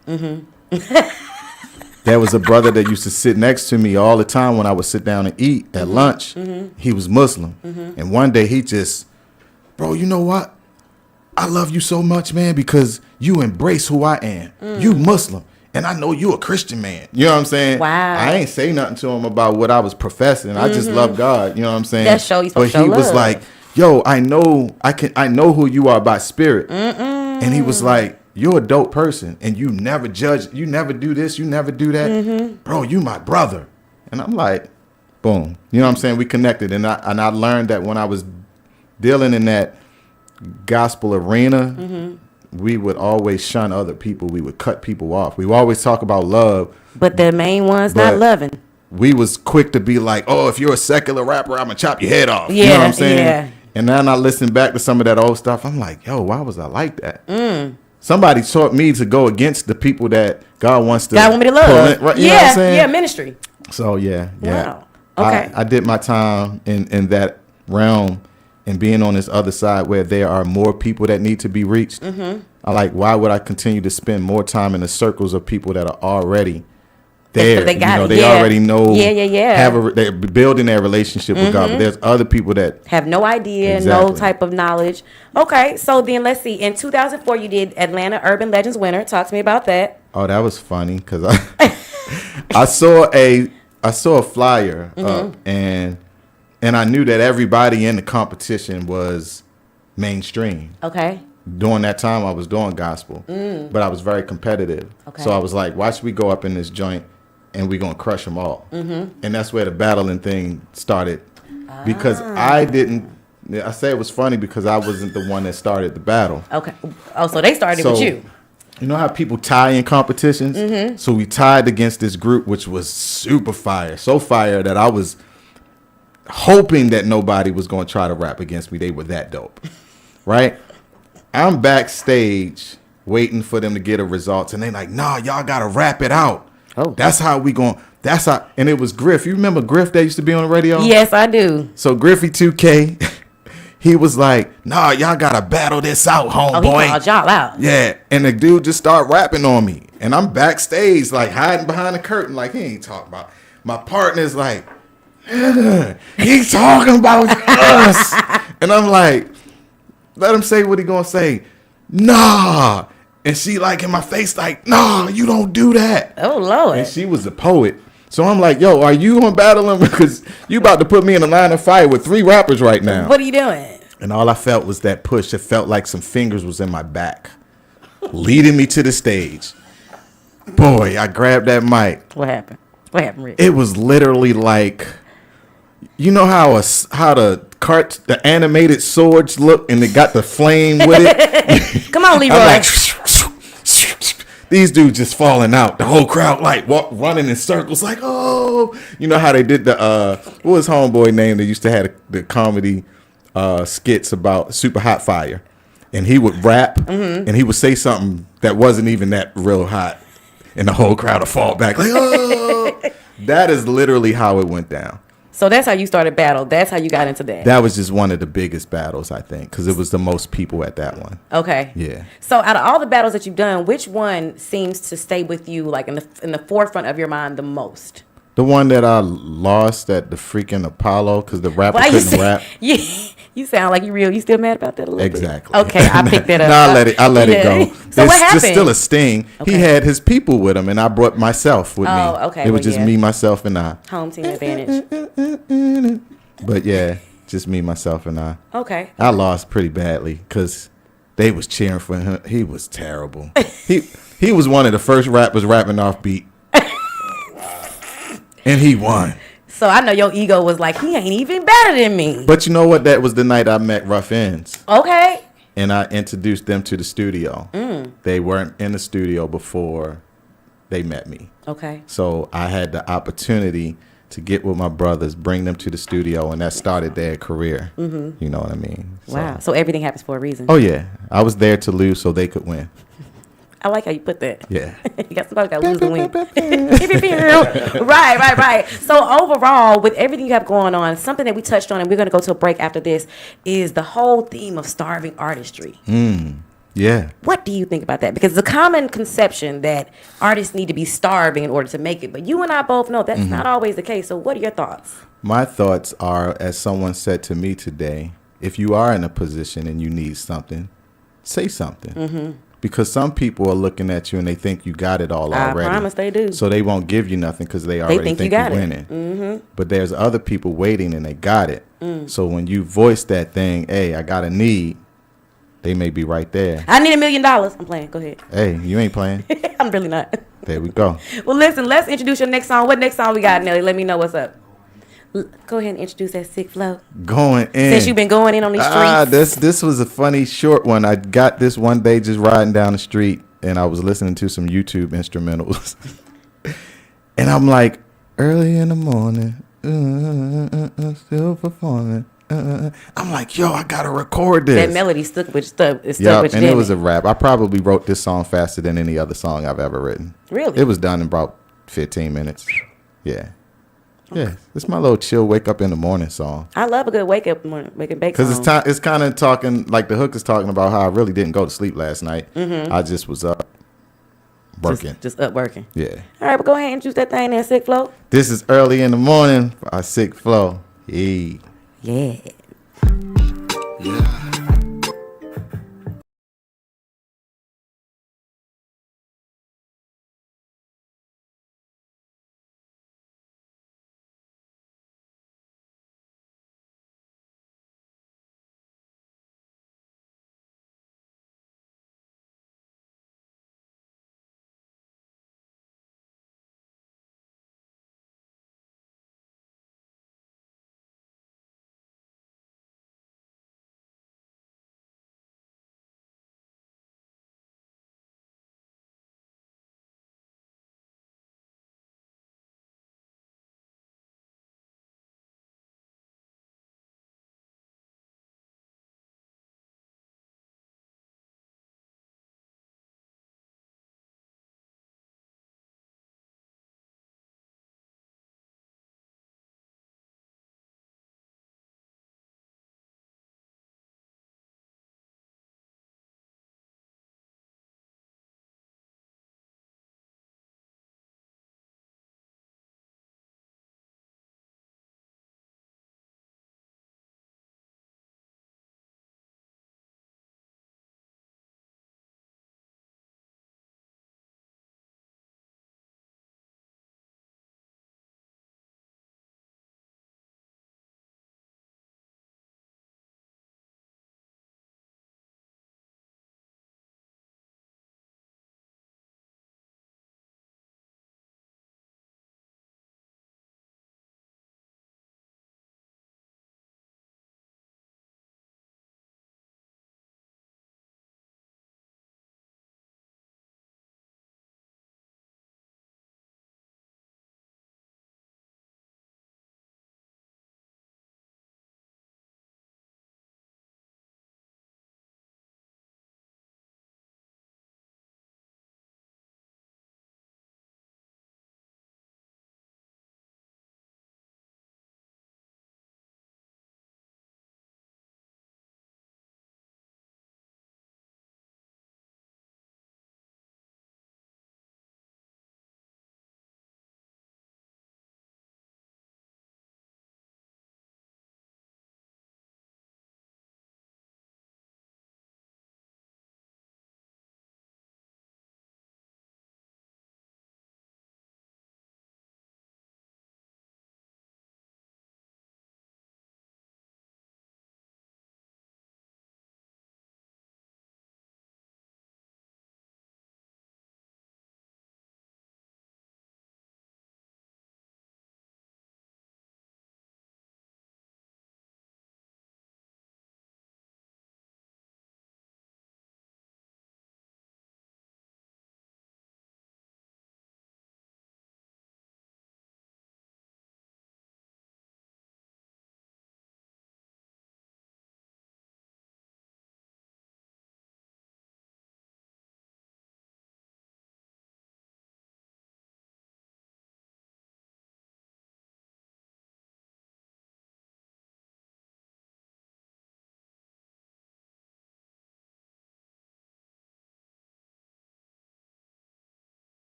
There was a brother that used to sit next to me all the time when I would sit down and eat at lunch. He was Muslim. And one day he just, bro, you know what? I love you so much, man, because you embrace who I am. You Muslim. And I know you a Christian man. You know what I'm saying? Wow. I ain't say nothing to him about what I was professing. I just love God. You know what I'm saying? That show you But he was like, yo, I know who you are by spirit. And he was like, you're a dope person, and you never judge. You never do this. You never do that. Bro, you my brother. And I'm like, boom. You know what I'm saying? We connected. And I learned that when I was dealing in that gospel arena, we would always shun other people. We would cut people off. We would always talk about love. But the main one's not loving. We was quick to be like, oh, if you're a secular rapper, I'm going to chop your head off. Yeah, you know what I'm saying? Yeah. And then I listen back to some of that old stuff. I'm like, yo, why was I like that? Somebody taught me to go against the people that God wants to. God want me to love. Right, you know what I'm saying? Yeah, ministry. So yeah. Wow. Okay. I did my time in that realm, and being on this other side where there are more people that need to be reached. I like, why would I continue to spend more time in the circles of people that are already there? They got they already know. Yeah. They're building their relationship with God. But there's other people that have no idea, no type of knowledge. Okay, so then let's see. In 2004, you did Atlanta Urban Legends winner. Talk to me about that. Oh, that was funny because I saw a flyer up, and And I knew that everybody in the competition was mainstream. Okay. During that time, I was doing gospel, but I was very competitive. Okay. So I was like, why should we go up in this joint and we're going to crush them all? Mm-hmm. And that's where the battling thing started. Because I say it was funny because I wasn't the one that started the battle. Okay. Oh, so they started with you. You know how people tie in competitions? Mm-hmm. So we tied against this group, which was super fire. So fire that I was hoping that nobody was going to try to rap against me. They were that dope. Right? I'm backstage waiting for them to get a results. And they like, nah, y'all got to rap it out. Oh. That's how we going. That's how. And it was Griff. You remember Griff that used to be on the radio? Yes, I do. So Griffy 2K. He was like, nah, y'all got to battle this out, homeboy. Oh, he called y'all out. Yeah. And the dude just started rapping on me. And I'm backstage, like, hiding behind the curtain, like, he ain't talking about. My partner's like, he's talking about us. And I'm like, let him say what he gonna say. Nah. And she, like, in my face, like, nah, you don't do that. Oh, Lord. And she was a poet. So I'm like, yo, are you gonna battle him? Because you about to put me in a line of fire with 3 rappers right now. What are you doing? And all I felt was that push. It felt like some fingers was in my back, leading me to the stage. Boy, I grabbed that mic. What happened? What happened, Rick? It was literally like, you know how the animated swords look, and they got the flame with it. Come on, Leroy. I'm like, these dudes just falling out. The whole crowd like running in circles, like, oh, you know how they did the what was homeboy name that used to have the comedy skits about Super Hot Fire, and he would rap and he would say something that wasn't even that real hot, and the whole crowd would fall back like, oh. That is literally how it went down. So that's how you started battle. That's how you got into that. That was just one of the biggest battles, I think, because it was the most people at that one. Okay. Yeah. So out of all the battles that you've done, which one seems to stay with you, like in the forefront of your mind, the most? The one that I lost at the freaking Apollo because the rapper couldn't rap. Yeah, you sound like you still mad about that a little Exactly. bit. Okay, I picked that up. No, I let it go. So what happened? It's still a sting. Okay. He had his people with him, and I brought myself with me. Oh, okay. It was just me, myself, and I. Home team advantage. But yeah, just me, myself, and I. Okay. I lost pretty badly because they was cheering for him. He was terrible. he was one of the first rappers rapping off beat. And he won. So I know your ego was like, he ain't even better than me. But you know what? That was the night I met Rough Ends. Okay. And I introduced them to the studio. They weren't in the studio before they met me. Okay. So I had the opportunity to get with my brothers, bring them to the studio, and that started their career. Mm-hmm. You know what I mean? Wow. So everything happens for a reason. Oh, yeah. I was there to lose so they could win. I like how you put that. Yeah. You got somebody got to lose the win. Right. So overall, with everything you have going on, something that we touched on, and we're going to go to a break after this, is the whole theme of starving artistry. Yeah. What do you think about that? Because it's a common conception that artists need to be starving in order to make it. But you and I both know that's not always the case. So what are your thoughts? My thoughts are, as someone said to me today, if you are in a position and you need something, say something. Because some people are looking at you and they think you got it all already. I promise they do. So they won't give you nothing because they already think you're winning. But there's other people waiting and they got it. So when you voice that thing, hey, I got a need, they may be right there. I need $1 million. I'm playing. Go ahead. Hey, you ain't playing. I'm really not. There we go. Well, listen, let's introduce your next song. What next song we got, Nelly? Let me know what's up. Go ahead and introduce that Sick Flow. Going in. Since you've been going in on these streets. This was a funny short one. I got this one day just riding down the street, and I was listening to some YouTube instrumentals. And I'm like, early in the morning, still performing. I'm like, yo, I gotta record this. That melody stuck with you. Yeah, and it was a rap. I probably wrote this song faster than any other song I've ever written. Really? It was done in about 15 minutes. Yeah. Yeah, it's my little chill wake up in the morning song. I love a good wake and bake song. Because it's kind of talking, like the hook is talking about how I really didn't go to sleep last night. I just was up working. Just up working. Yeah. All right, but go ahead and choose that thing there, Sick Flow. This is Early in the Morning by Sick Flow. Yeah. Yeah.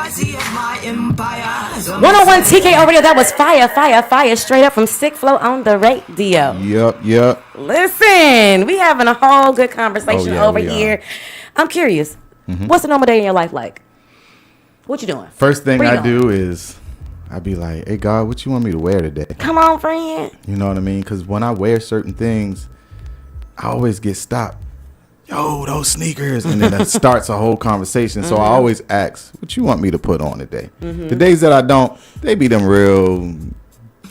legacy of my empire. 101 TKO Radio. That was fire. Straight up from SICKFLO on the radio. Yep. Listen, we having a whole good conversation over we here. I'm curious. What's a normal day in your life like? What you doing? First thing Where you I going? do is I be like, hey, God, what you want me to wear today? Come on, friend. You know what I mean? Because when I wear certain things, I always get stopped. Yo, those sneakers. And then that starts a whole conversation. So I always ask, what you want me to put on today? The days that I don't, they be them real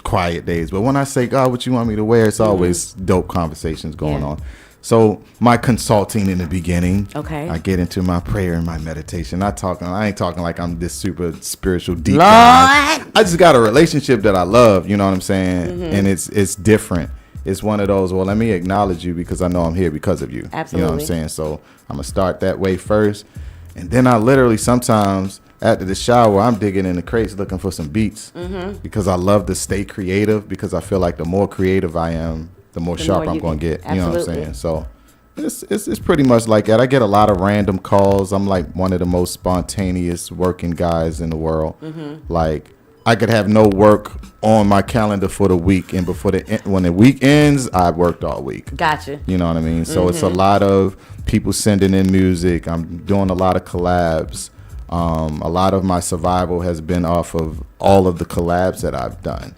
quiet days. But when I say, God, what you want me to wear, it's always dope conversations going on. So my consulting in the beginning, I get into my prayer and my meditation. I ain't talking like I'm this super spiritual deep guy. I just got a relationship that I love, you know what I'm saying? And it's different. It's one of those, well, let me acknowledge you because I know I'm here because of you. Absolutely. You know what I'm saying? So I'm going to start that way first. And then I literally sometimes after the shower, I'm digging in the crates looking for some beats because I love to stay creative because I feel like the more creative I am, the more sharp I'm going to get. Absolutely. You know what I'm saying? So it's pretty much like that. I get a lot of random calls. I'm like one of the most spontaneous working guys in the world. Like I could have no work on my calendar for the week, and when the week ends, I worked all week. Gotcha. You know what I mean? So it's a lot of people sending in music. I'm doing a lot of collabs. A lot of my survival has been off of all of the collabs that I've done.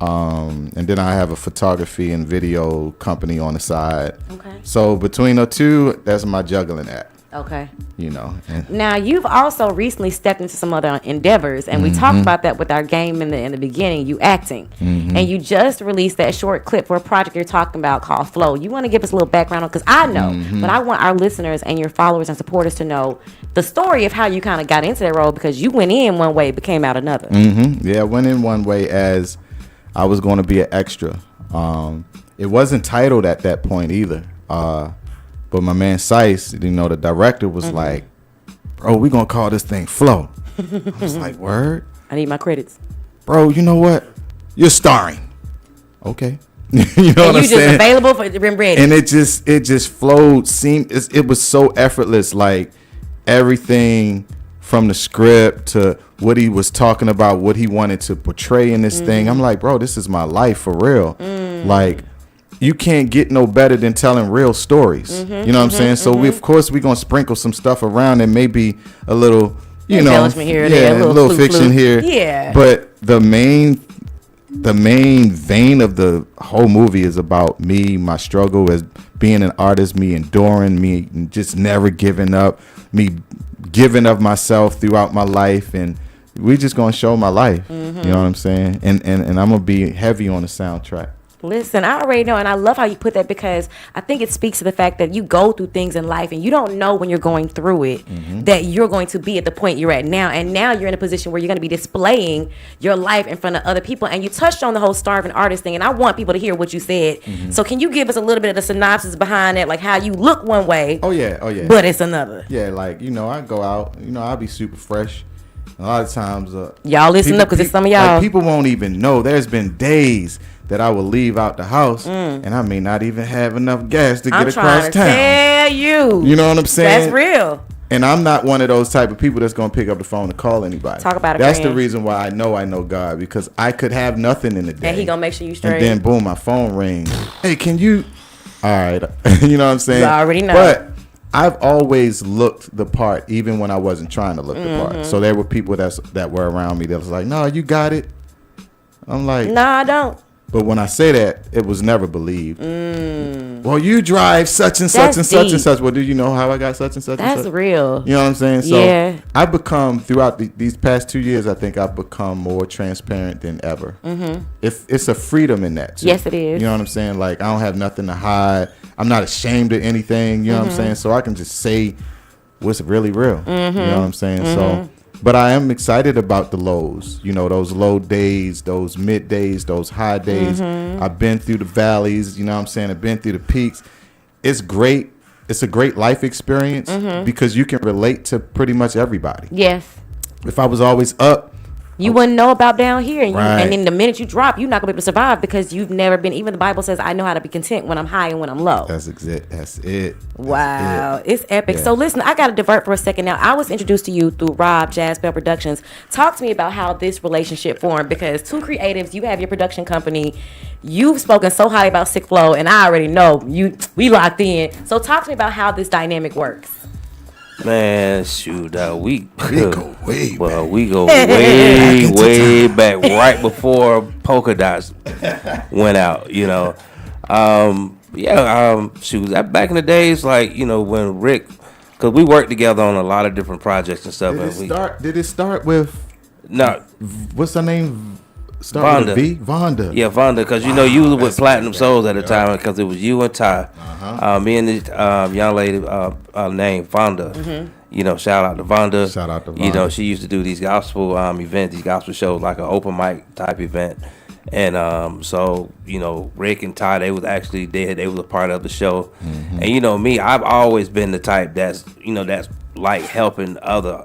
And then I have a photography and video company on the side. Okay. So between the two, that's my juggling act. Okay. You know. Now you've also recently stepped into some other endeavors, and we talked about that with our game in the beginning. You acting, and you just released that short clip for a project you're talking about called Flow. You want to give us a little background on, because I know, but I want our listeners and your followers and supporters to know the story of how you kind of got into that role, because you went in one way, but came out another. Yeah, I went in one way as I was going to be an extra. It wasn't titled at that point either. But my man Sice, you know, the director was like, bro, we going to call this thing Flow. I was like, word? I need my credits. Bro, you know what? You're starring. Okay. You know And what I'm you just saying? available for been ready. And it just flowed. It was so effortless. Like everything from the script to what he was talking about, what he wanted to portray in this thing. I'm like, bro, this is my life for real. Like, you can't get no better than telling real stories. You know what I'm saying? So we, of course, we're gonna sprinkle some stuff around and maybe a little, embellishment here and there, a little fiction fluke. here. Yeah. But the main vein of the whole movie is about me, my struggle as being an artist, me enduring, me just never giving up, me giving of myself throughout my life, and we just gonna show my life. You know what I'm saying? And I'm gonna be heavy on the soundtrack. Listen, I already know, and I love how you put that, because I think it speaks to the fact that you go through things in life and you don't know when you're going through it that you're going to be at the point you're at now. And now you're in a position where you're going to be displaying your life in front of other people. And you touched on the whole starving artist thing, and I want people to hear what you said. So can you give us a little bit of the synopsis behind that, like how you look one way, Oh yeah. but it's another? Yeah, like, I go out, I'll be super fresh. A lot of times, Y'all listen up, because it's some of y'all. Like, people won't even know. There's been days that I will leave out the house and I may not even have enough gas to get across town. Tell you. You know what I'm saying? That's real. And I'm not one of those type of people that's going to pick up the phone and call anybody. Talk about it, That's friend. the reason why I know God, because I could have nothing in the day. And he gonna make sure you straight. And then boom, my phone rings. Hey, can you? All right. You know what I'm saying? You already know. But I've always looked the part, even when I wasn't trying to look the part. So there were people that were around me that was like, no, you got it. I'm like, No, I don't. but when I say that, it was never believed. Well, you drive such and such That's and such deep. and such. Well, do you know how I got such and such and That's such? real. You know what I'm saying? So Yeah. I've become, throughout these past 2 years, I think I've become more transparent than ever. It's a freedom in that, too. Yes, it is. You know what I'm saying? Like, I don't have nothing to hide. I'm not ashamed of anything. You know what I'm saying? So I can just say what's really real. You know what I'm saying? So, but I am excited about the lows. Those low days, those mid days, those high days. I've been through the valleys. You know what I'm saying? I've been through the peaks. It's great. It's a great life experience because you can relate to pretty much everybody. Yes. If I was always up, You wouldn't know about down here, and, Right. and then the minute you drop, you're not gonna be able to survive because you've never been. Even the Bible says, "I know how to be content when I'm high and when I'm low." That's it. That's it. Wow, it's epic. Yeah. So listen, I got to divert for a second now. I was introduced to you through Rob Jazz Bell Productions. Talk to me about how this relationship formed, because two creatives, you have your production company. You've spoken so highly about SICKFLO, and I already know we locked in. So talk to me about how this dynamic works. Man, shoot, we go way well, we go way back, right before Polka Dots went out. Shoot, back in the days, like when Rick, because we worked together on a lot of different projects and stuff. Did it start with? No, What's her name? Start with a V? Vonda. Yeah, Vonda, because you was with Platinum Souls at the time, because it was you and Ty, me and this young lady named Vonda. Shout out to Vonda. Shout out to Vonda. She used to do these gospel events, these gospel shows, like an open mic type event. And so Rick and Ty, they was a part of the show. And me, I've always been the type that's like helping other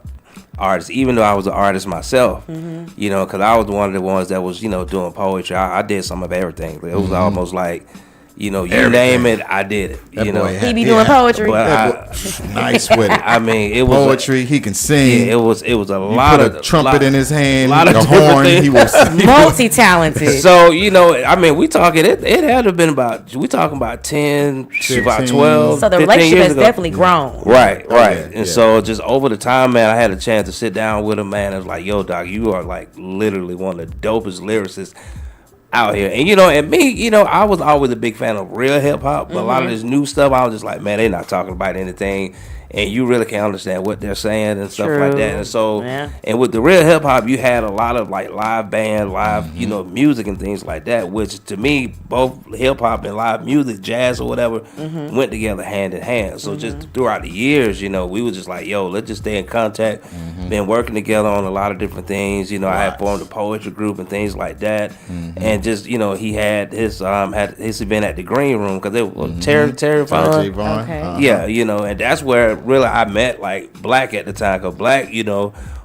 artists, even though I was an artist myself, because I was one of the ones that was doing poetry. I did some of everything. It was almost like you name it, I did it. He be doing poetry. Nice with it. I mean, it was poetry. He can sing. Yeah, it was a lot of trumpet in his hand, lot of the horn. things. He was multi-talented. So I mean, we talking. It had to have been about. We talking about 10, about 12. So the relationship has definitely grown. Right. Yeah. And so just over the time, man, I had a chance to sit down with him, man. It was like, yo, Doc, you are like literally one of the dopest lyricists out here. And and me, I was always a big fan of real hip hop, but a lot of this new stuff, I was just like, man, they're not talking about anything, and you really can't understand what they're saying and stuff like that. And so, and with the real hip hop, you had a lot of like live band, live, music and things like that, which to me, both hip hop and live music, jazz or whatever, went together hand in hand. So just throughout the years, we were just like, yo, let's just stay in contact. Been working together on a lot of different things. I had formed a poetry group and things like that. And just, he had his event at the Green Room, because it was Terry Vaughn. Okay. Yeah, and that's where really I met like Black at the time, because Black,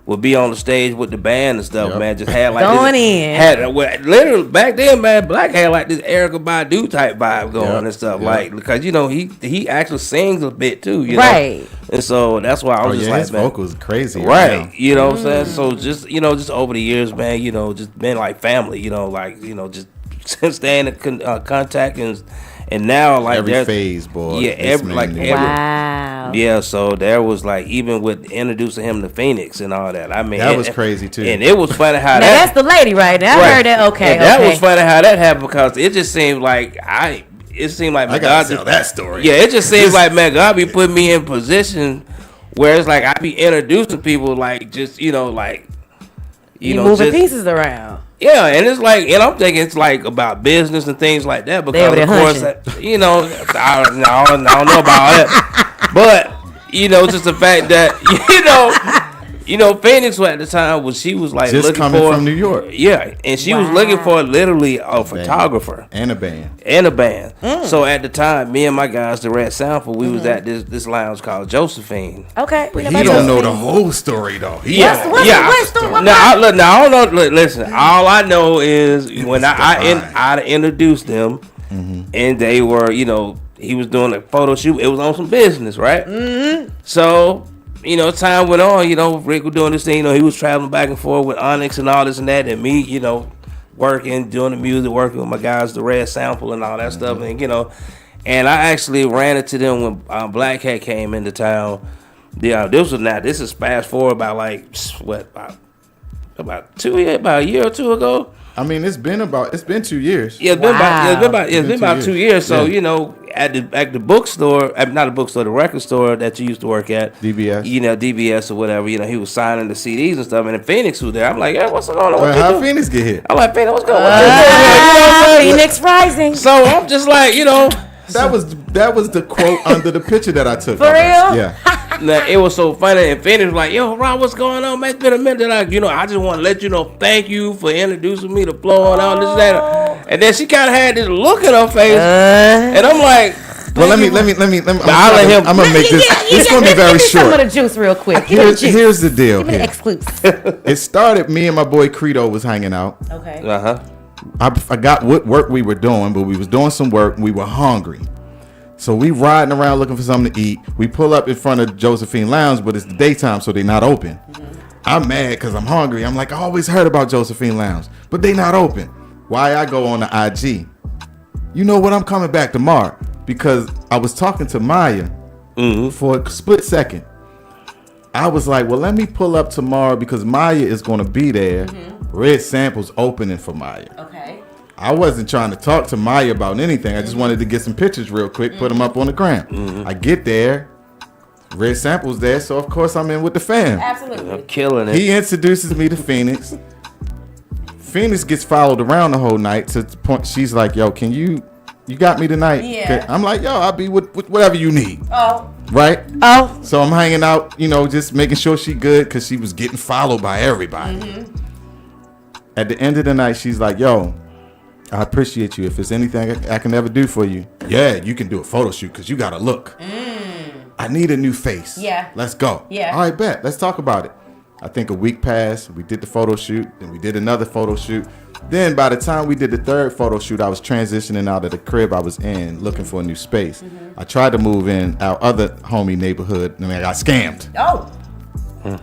would be on the stage with the band and stuff, man. Just had like going in. Literally back then, man, Black had like this Erykah Badu type vibe going and stuff, like, because he actually sings a bit too, right? And so that's why I was just like, his man, vocals crazy, right? You know what I'm saying? So just just over the years, man, just been like family, just staying in contact and now like every phase, boy. Wow. Yeah, so there was like, even with introducing him to Phoenix and all that. I mean, that was crazy too. And it was funny how that's the lady, right? Now I heard that. Okay, and that was funny how that happened, because it just seemed like my gotta tell that story. Yeah, it just seems like, man, God be putting me in position where it's like I be introducing people, like, just like you moving pieces around. Yeah, and it's like, and I'm thinking it's like about business and things like that, because of course, I don't know about that, but just the fact that Phoenix at the time she was like just looking coming for, from New York. Yeah, and she was looking for literally a photographer and a band. So at the time, me and my guys, the Red Sample, we was at this lounge called Josephine. Okay, but he don't know the whole story though. What story? Now I don't know. Listen, all I know is when I introduced them, and they were, he was doing a photo shoot. It was on some business, right? So, time went on. Rick was doing this thing. He was traveling back and forth with Onyx and all this and that, and me, working, doing the music, working with my guys, the Red Sample and all that stuff, and and I actually ran into them when Black Cat came into town. Yeah, this is fast forward about like about a year or two ago. I mean, it's been 2 years. Yeah, it's been about 2 years. So at the bookstore, not the bookstore, the record store that you used to work at, DBS. DBS or whatever. He was signing the CDs and stuff, and then Phoenix was there. I'm like, yeah, what's going on? Well, how Phoenix get hit? I'm like, Phoenix, what's going on? Phoenix Rising. So I'm just like, that was the quote under the picture that I took. For real? Yeah. Now, it was so funny, and Phoenix was like, yo, Rob, what's going on, man? It's been a minute that I just want to let you know, thank you for introducing me to Flo and all this, that. And then she kind of had this look in her face, and I'm like, Well, let me. I'll let him. I'm gonna make this. It's gonna be very Give me some short. of the juice real quick. Give me the juice. Here's the deal. Give me the Here. exclusive. It started. Me and my boy Credo was hanging out. Okay. Uh-huh. I forgot what work we were doing, but we was doing some work. We were hungry, so we riding around looking for something to eat. We pull up in front of Josephine Lounge, but it's the daytime, so they're not open. I'm mad because I'm hungry. I'm like, I always heard about Josephine Lounge, but they not open. Why I go on the IG? You know what? I'm coming back tomorrow because I was talking to Maya for a split second. I was like, well, let me pull up tomorrow because Maya is going to be there. Red Sample's opening for Maya. Okay. I wasn't trying to talk to Maya about anything. I just wanted to get some pictures real quick, put them up on the gram. I get there. Red Sample's there, so of course I'm in with the fam. Absolutely. I'm killing it. He introduces me to Phoenix. Phoenix gets followed around the whole night to the point she's like, yo, can you got me tonight? Yeah. I'm like, yo, I'll be with whatever you need. Oh. Right? Oh. So I'm hanging out, just making sure she good because she was getting followed by everybody. At the end of the night, she's like, yo, I appreciate you. If there's anything I can ever do for you, yeah, you can do a photo shoot because you got to look. I need a new face. Yeah. Let's go. Yeah. All right, bet. Let's talk about it. I think a week passed. We did the photo shoot. Then we did another photo shoot. Then by the time we did the third photo shoot, I was transitioning out of the crib I was in, looking for a new space. I tried to move in our other homie neighborhood. I got scammed. Oh.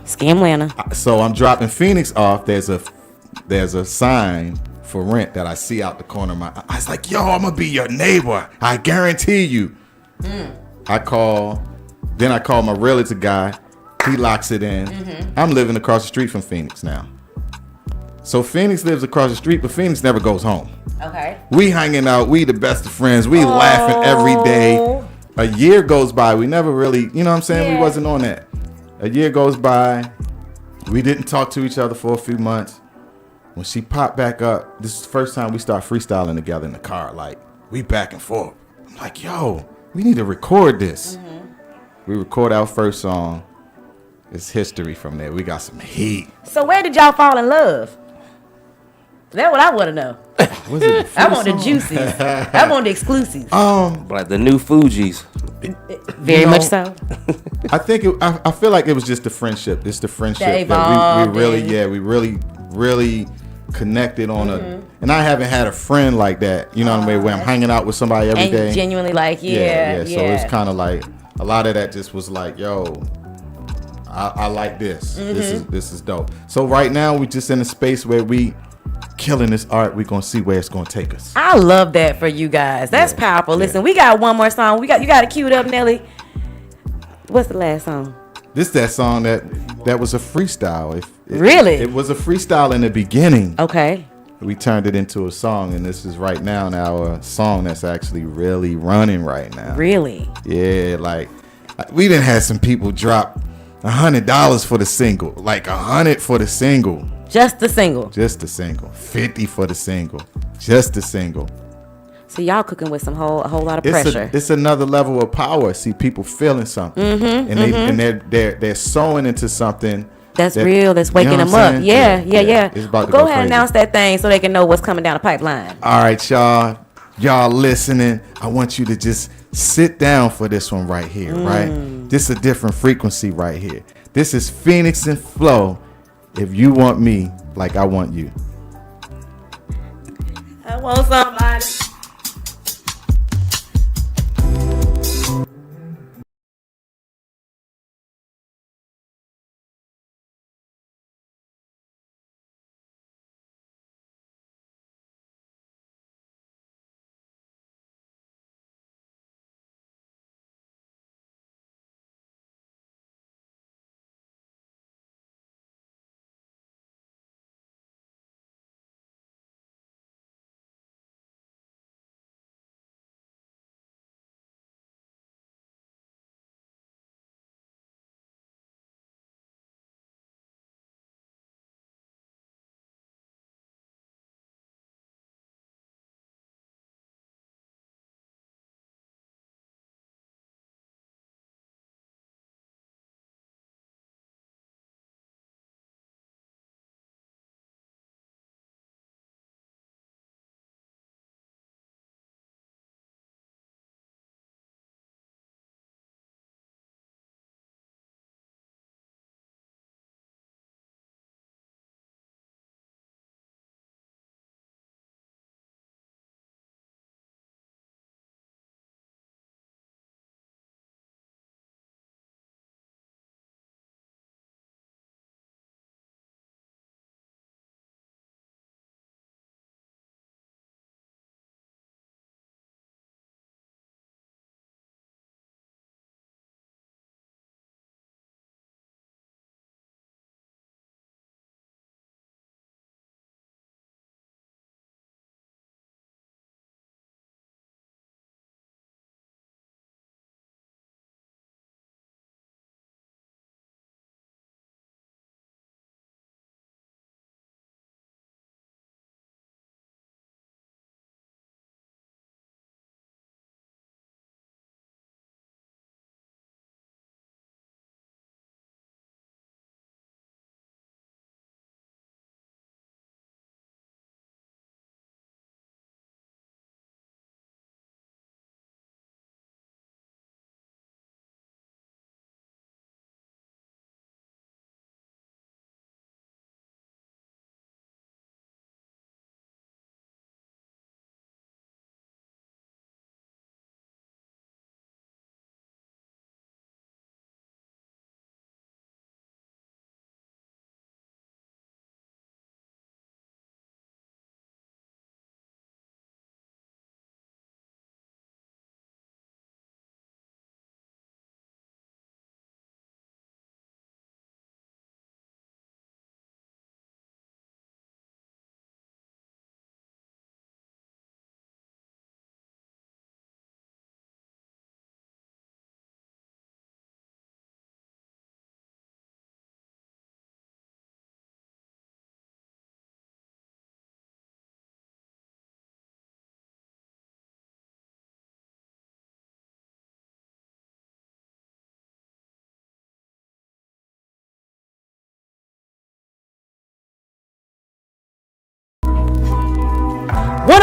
Scam Lana. So I'm dropping Phoenix off. There's a sign for rent that I see out the corner of my eye. I was like, yo, I'm going to be your neighbor. I guarantee you. I call my realtor guy. He locks it in. I'm living across the street from Phoenix now. So Phoenix lives across the street, but Phoenix never goes home. Okay. We hanging out. We the best of friends. We laughing every day. A year goes by. We never really, you know what I'm saying? Yeah. We wasn't on that. A year goes by. We didn't talk to each other for a few months. When she popped back up, this is the first time we start freestyling together in the car. Like, we back and forth. I'm like, yo, we need to record this. We record our first song. It's history from there. We got some heat. So where did y'all fall in love? That's what I want to know. Was it the I want the first song? juices. I want the exclusives. Like the new Fugees. Very much so. I think I feel like it was just the friendship. It's the friendship That that we evolved really connected on a. And I haven't had a friend like that. You know what I mean? Where I'm hanging out with somebody every And day. genuinely like, yeah. So it's kind of like a lot of that just was like, yo, I like this. This is dope. So right now we just in a space where we killing this art. We gonna see where it's gonna take us. I love that for you guys. That's powerful. Listen, we got one more song. You got it queued up, Nelly. What's the last song? This that song that was a freestyle. Really? It was a freestyle in the beginning. Okay. We turned it into a song, and this is right now our song that's actually really running right now. Really? Yeah, like we done had some people drop $100 for the single, like $100 for the single. Just the single. Just the single. 50 for the single. Just the single. So y'all cooking with a whole lot of pressure. It's another level of power. See people feeling something, and they're sewing into something that's real. That's waking them up. Yeah. It's about to go go ahead and crazy. announce that thing so they can know what's coming down the pipeline. All right, y'all listening. I want you to just sit down for this one right here. Right, this is a different frequency right here. This is Phoenix and Flow. If you want me like I want you. I want somebody.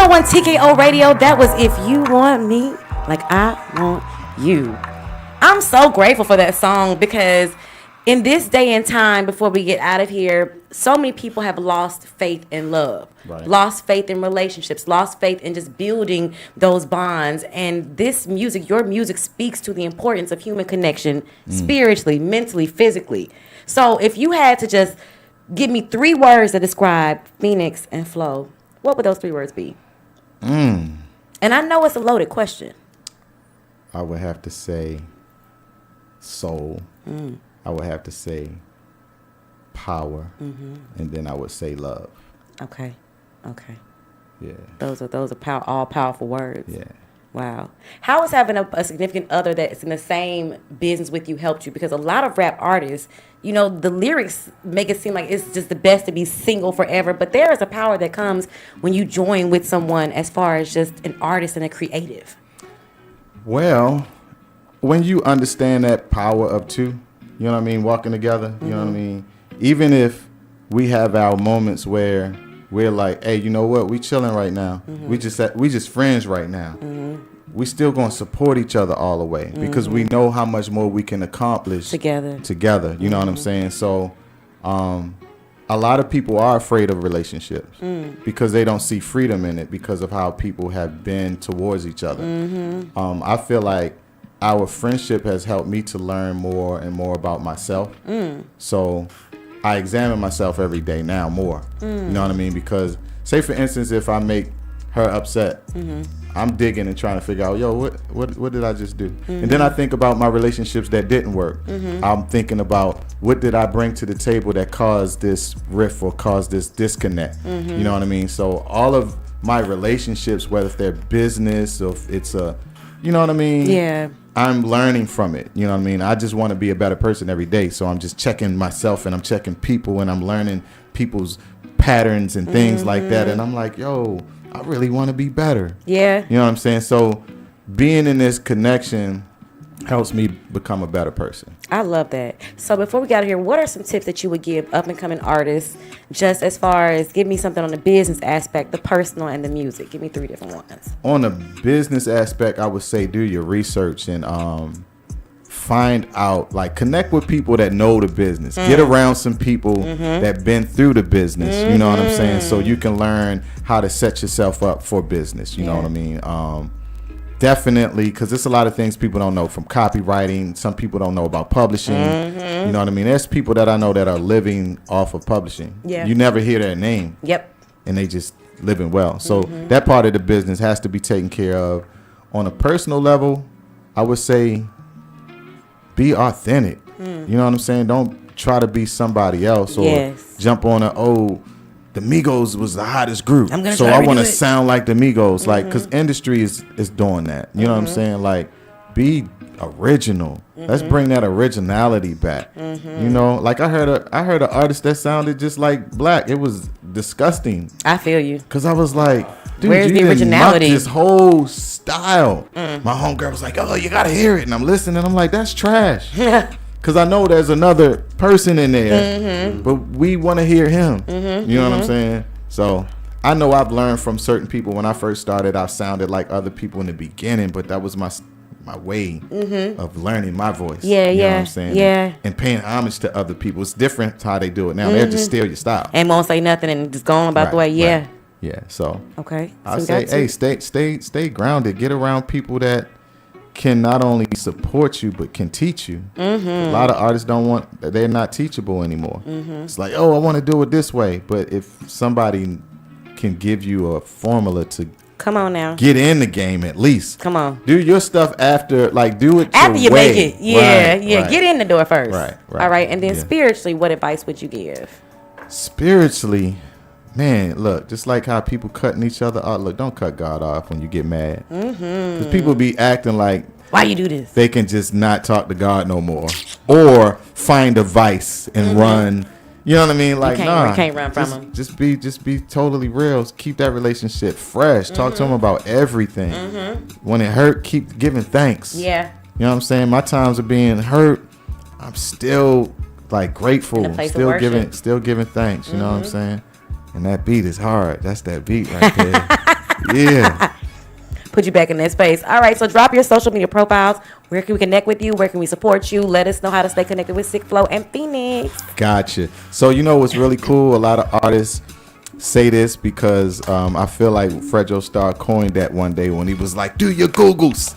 number one TKO radio. That was If You Want Me Like I Want You. I'm so grateful for that song because in this day and time, before we get out of here, so many people have lost faith in love, lost faith in relationships, lost faith in just building those bonds. And this music, your music, speaks to the importance of human connection spiritually, mentally, physically. So if you had to just give me 3 words that describe Phoenix and Flo, what would those 3 words be? And I know it's a loaded question. I would have to say soul. I would have to say power, and then I would say love. Okay. Yeah. Those are all powerful words. Yeah. Wow. How has having a significant other that's in the same business with you helped you? Because a lot of rap artists, you know, the lyrics make it seem like it's just the best to be single forever, but there is a power that comes when you join with someone as far as just an artist and a creative. Well, when you understand that power of two, you know what I mean, walking together, you know what I mean, even if we have our moments where we're like, hey, you know what, we chilling right now, we just friends right now, we still gonna support each other all the way because we know how much more we can accomplish together, you know what I'm saying? So a lot of people are afraid of relationships because they don't see freedom in it because of how people have been towards each other. I feel like our friendship has helped me to learn more and more about myself. So I examine myself every day now more. You know what I mean? Because say for instance, if I make her upset, I'm digging and trying to figure out, yo, what did I just do? And then I think about my relationships that didn't work. I'm thinking about what did I bring to the table that caused this rift or caused this disconnect. You know what I mean? So all of my relationships, whether if they're business or if it's a, you know what I mean? Yeah. I'm learning from it. You know what I mean? I just want to be a better person every day. So I'm just checking myself and I'm checking people and I'm learning people's patterns and things like that. And I'm like, yo, I really want to be better. Yeah. You know what I'm saying? So being in this connection helps me become a better person. I love that. So before we got out of here, what are some tips that you would give up and coming artists, just as far as give me something on the business aspect, the personal, and the music? Give me 3 different ones. On the business aspect, I would say do your research and find out, like, connect with people that know the business. Get around some people that been through the business. You know what I'm saying? So you can learn how to set yourself up for business. You know what I mean? Definitely, because there's a lot of things people don't know, from copywriting. Some people don't know about publishing. You know what I mean? There's people that I know that are living off of publishing. You never hear their name. And they just living well. So that part of the business has to be taken care of. On a personal level, I would say be authentic. You know what I'm saying? Don't try to be somebody else or jump on the Migos was the hottest group, so I want to sound like the Migos, like, because industry is doing that. You know what I'm saying? Like, be original. Let's bring that originality back. You know, like I heard an artist that sounded just like Black. It was disgusting. I feel you. Because I was like, dude, where's the originality? This whole style. My homegirl was like, oh, you gotta hear it, and I'm listening. I'm like, that's trash. Because I know there's another person in there, but we want to hear him. You know what I'm saying? So I know I've learned from certain people. When I first started, I sounded like other people in the beginning, but that was my way of learning my voice. You know what I'm saying? And paying homage to other people. It's different how they do it now. They'll just steal your style. And won't say nothing and just go on about the way. Yeah. So okay. I say, hey, stay grounded. Get around people that can not only support you but can teach you. A lot of artists they're not teachable anymore. It's like, oh, I want to do it this way, but if somebody can give you a formula to come on now, get in the game, at least come on, do your stuff after, like, do it after you way. Make it. Right. Get in the door first. Right. All right, and then spiritually, what advice would you give? Spiritually, man, look, just like how people cutting each other off. Look, don't cut God off when you get mad. Because people be acting like, why you do this? They can just not talk to God no more, or find a vice and run. You know what I mean? Like, you can't run from them. Just be totally real. Keep that relationship fresh. Talk to them about everything. When it hurt, keep giving thanks. Yeah. You know what I'm saying? My times of being hurt, I'm still like grateful. Still giving thanks. You know what I'm saying? And that beat is hard. That's that beat right there. Yeah. Put you back in that space. All right, so drop your social media profiles. Where can we connect with you? Where can we support you? Let us know how to stay connected with SICKFLO and Phoenix. Gotcha. So you know what's really cool? A lot of artists say this because I feel like Fredro Starr coined that one day when he was like, do your Googles.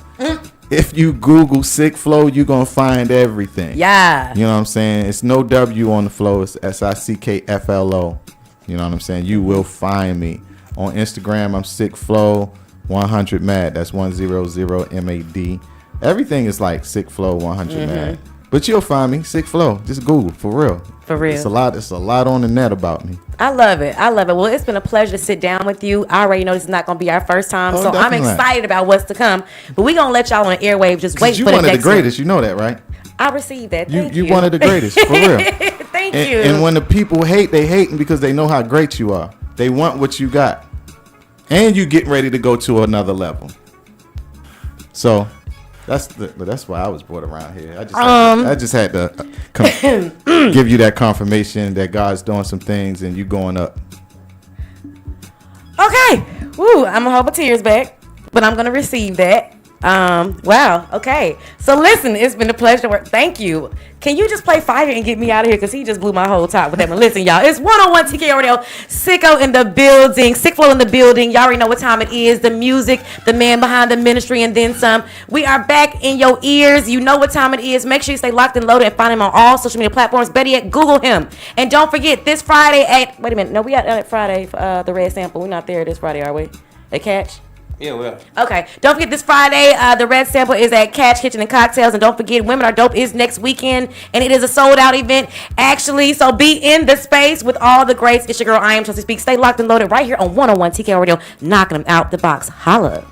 If you Google SICKFLO, you're going to find everything. Yeah. You know what I'm saying? It's no W on the flow. It's SICKFLO. You know what I'm saying? You will find me. On Instagram, I'm SICKFLO 100 Mad. That's 100 MAD. Everything is like SICKFLO 100 Mad. But you'll find me, SICKFLO. Just Google, for real. For real. It's a lot on the net about me. I love it. Well, it's been a pleasure to sit down with you. I already know this is not going to be our first time, so I'm definitely. excited about what's to come. But we're going to let y'all on the airwaves just wait for the next You one of the greatest. You know that, right? I received that. Thank you. You one of the greatest, for real. Thank you. And when the people hate, they hating because they know how great you are. They want what you got. And you getting ready to go to another level. So that's why I was brought around here. I just had to give you that confirmation that God's doing some things and you going up. Okay. Woo, I'm gonna hold my tears back, but I'm gonna receive that. Wow. Okay. So listen, it's been a pleasure to work. Thank you. Can you just play Fire and get me out of here? Because he just blew my whole top with that one. Listen, y'all, it's 101 TK Radio. Sicko in the building. SICKFLO in the building. Y'all already know what time it is. The music, the man behind the ministry, and then some. We are back in your ears. You know what time it is. Make sure you stay locked and loaded and find him on all social media platforms. Better yet, Google him. And don't forget, this Friday wait a minute. No, we out at Friday for the Red Sample. We're not there this Friday, are we? At Catch? Yeah, well. Okay. Don't forget this Friday, the Red Sample is at Catch Kitchen and Cocktails. And don't forget, Women Are Dope is next weekend. And it is a sold-out event, actually. So be in the space with all the greats. It's your girl, I Am Chelsea Speaks. Stay locked and loaded right here on 101 TK Radio, knocking them out the box. Holla.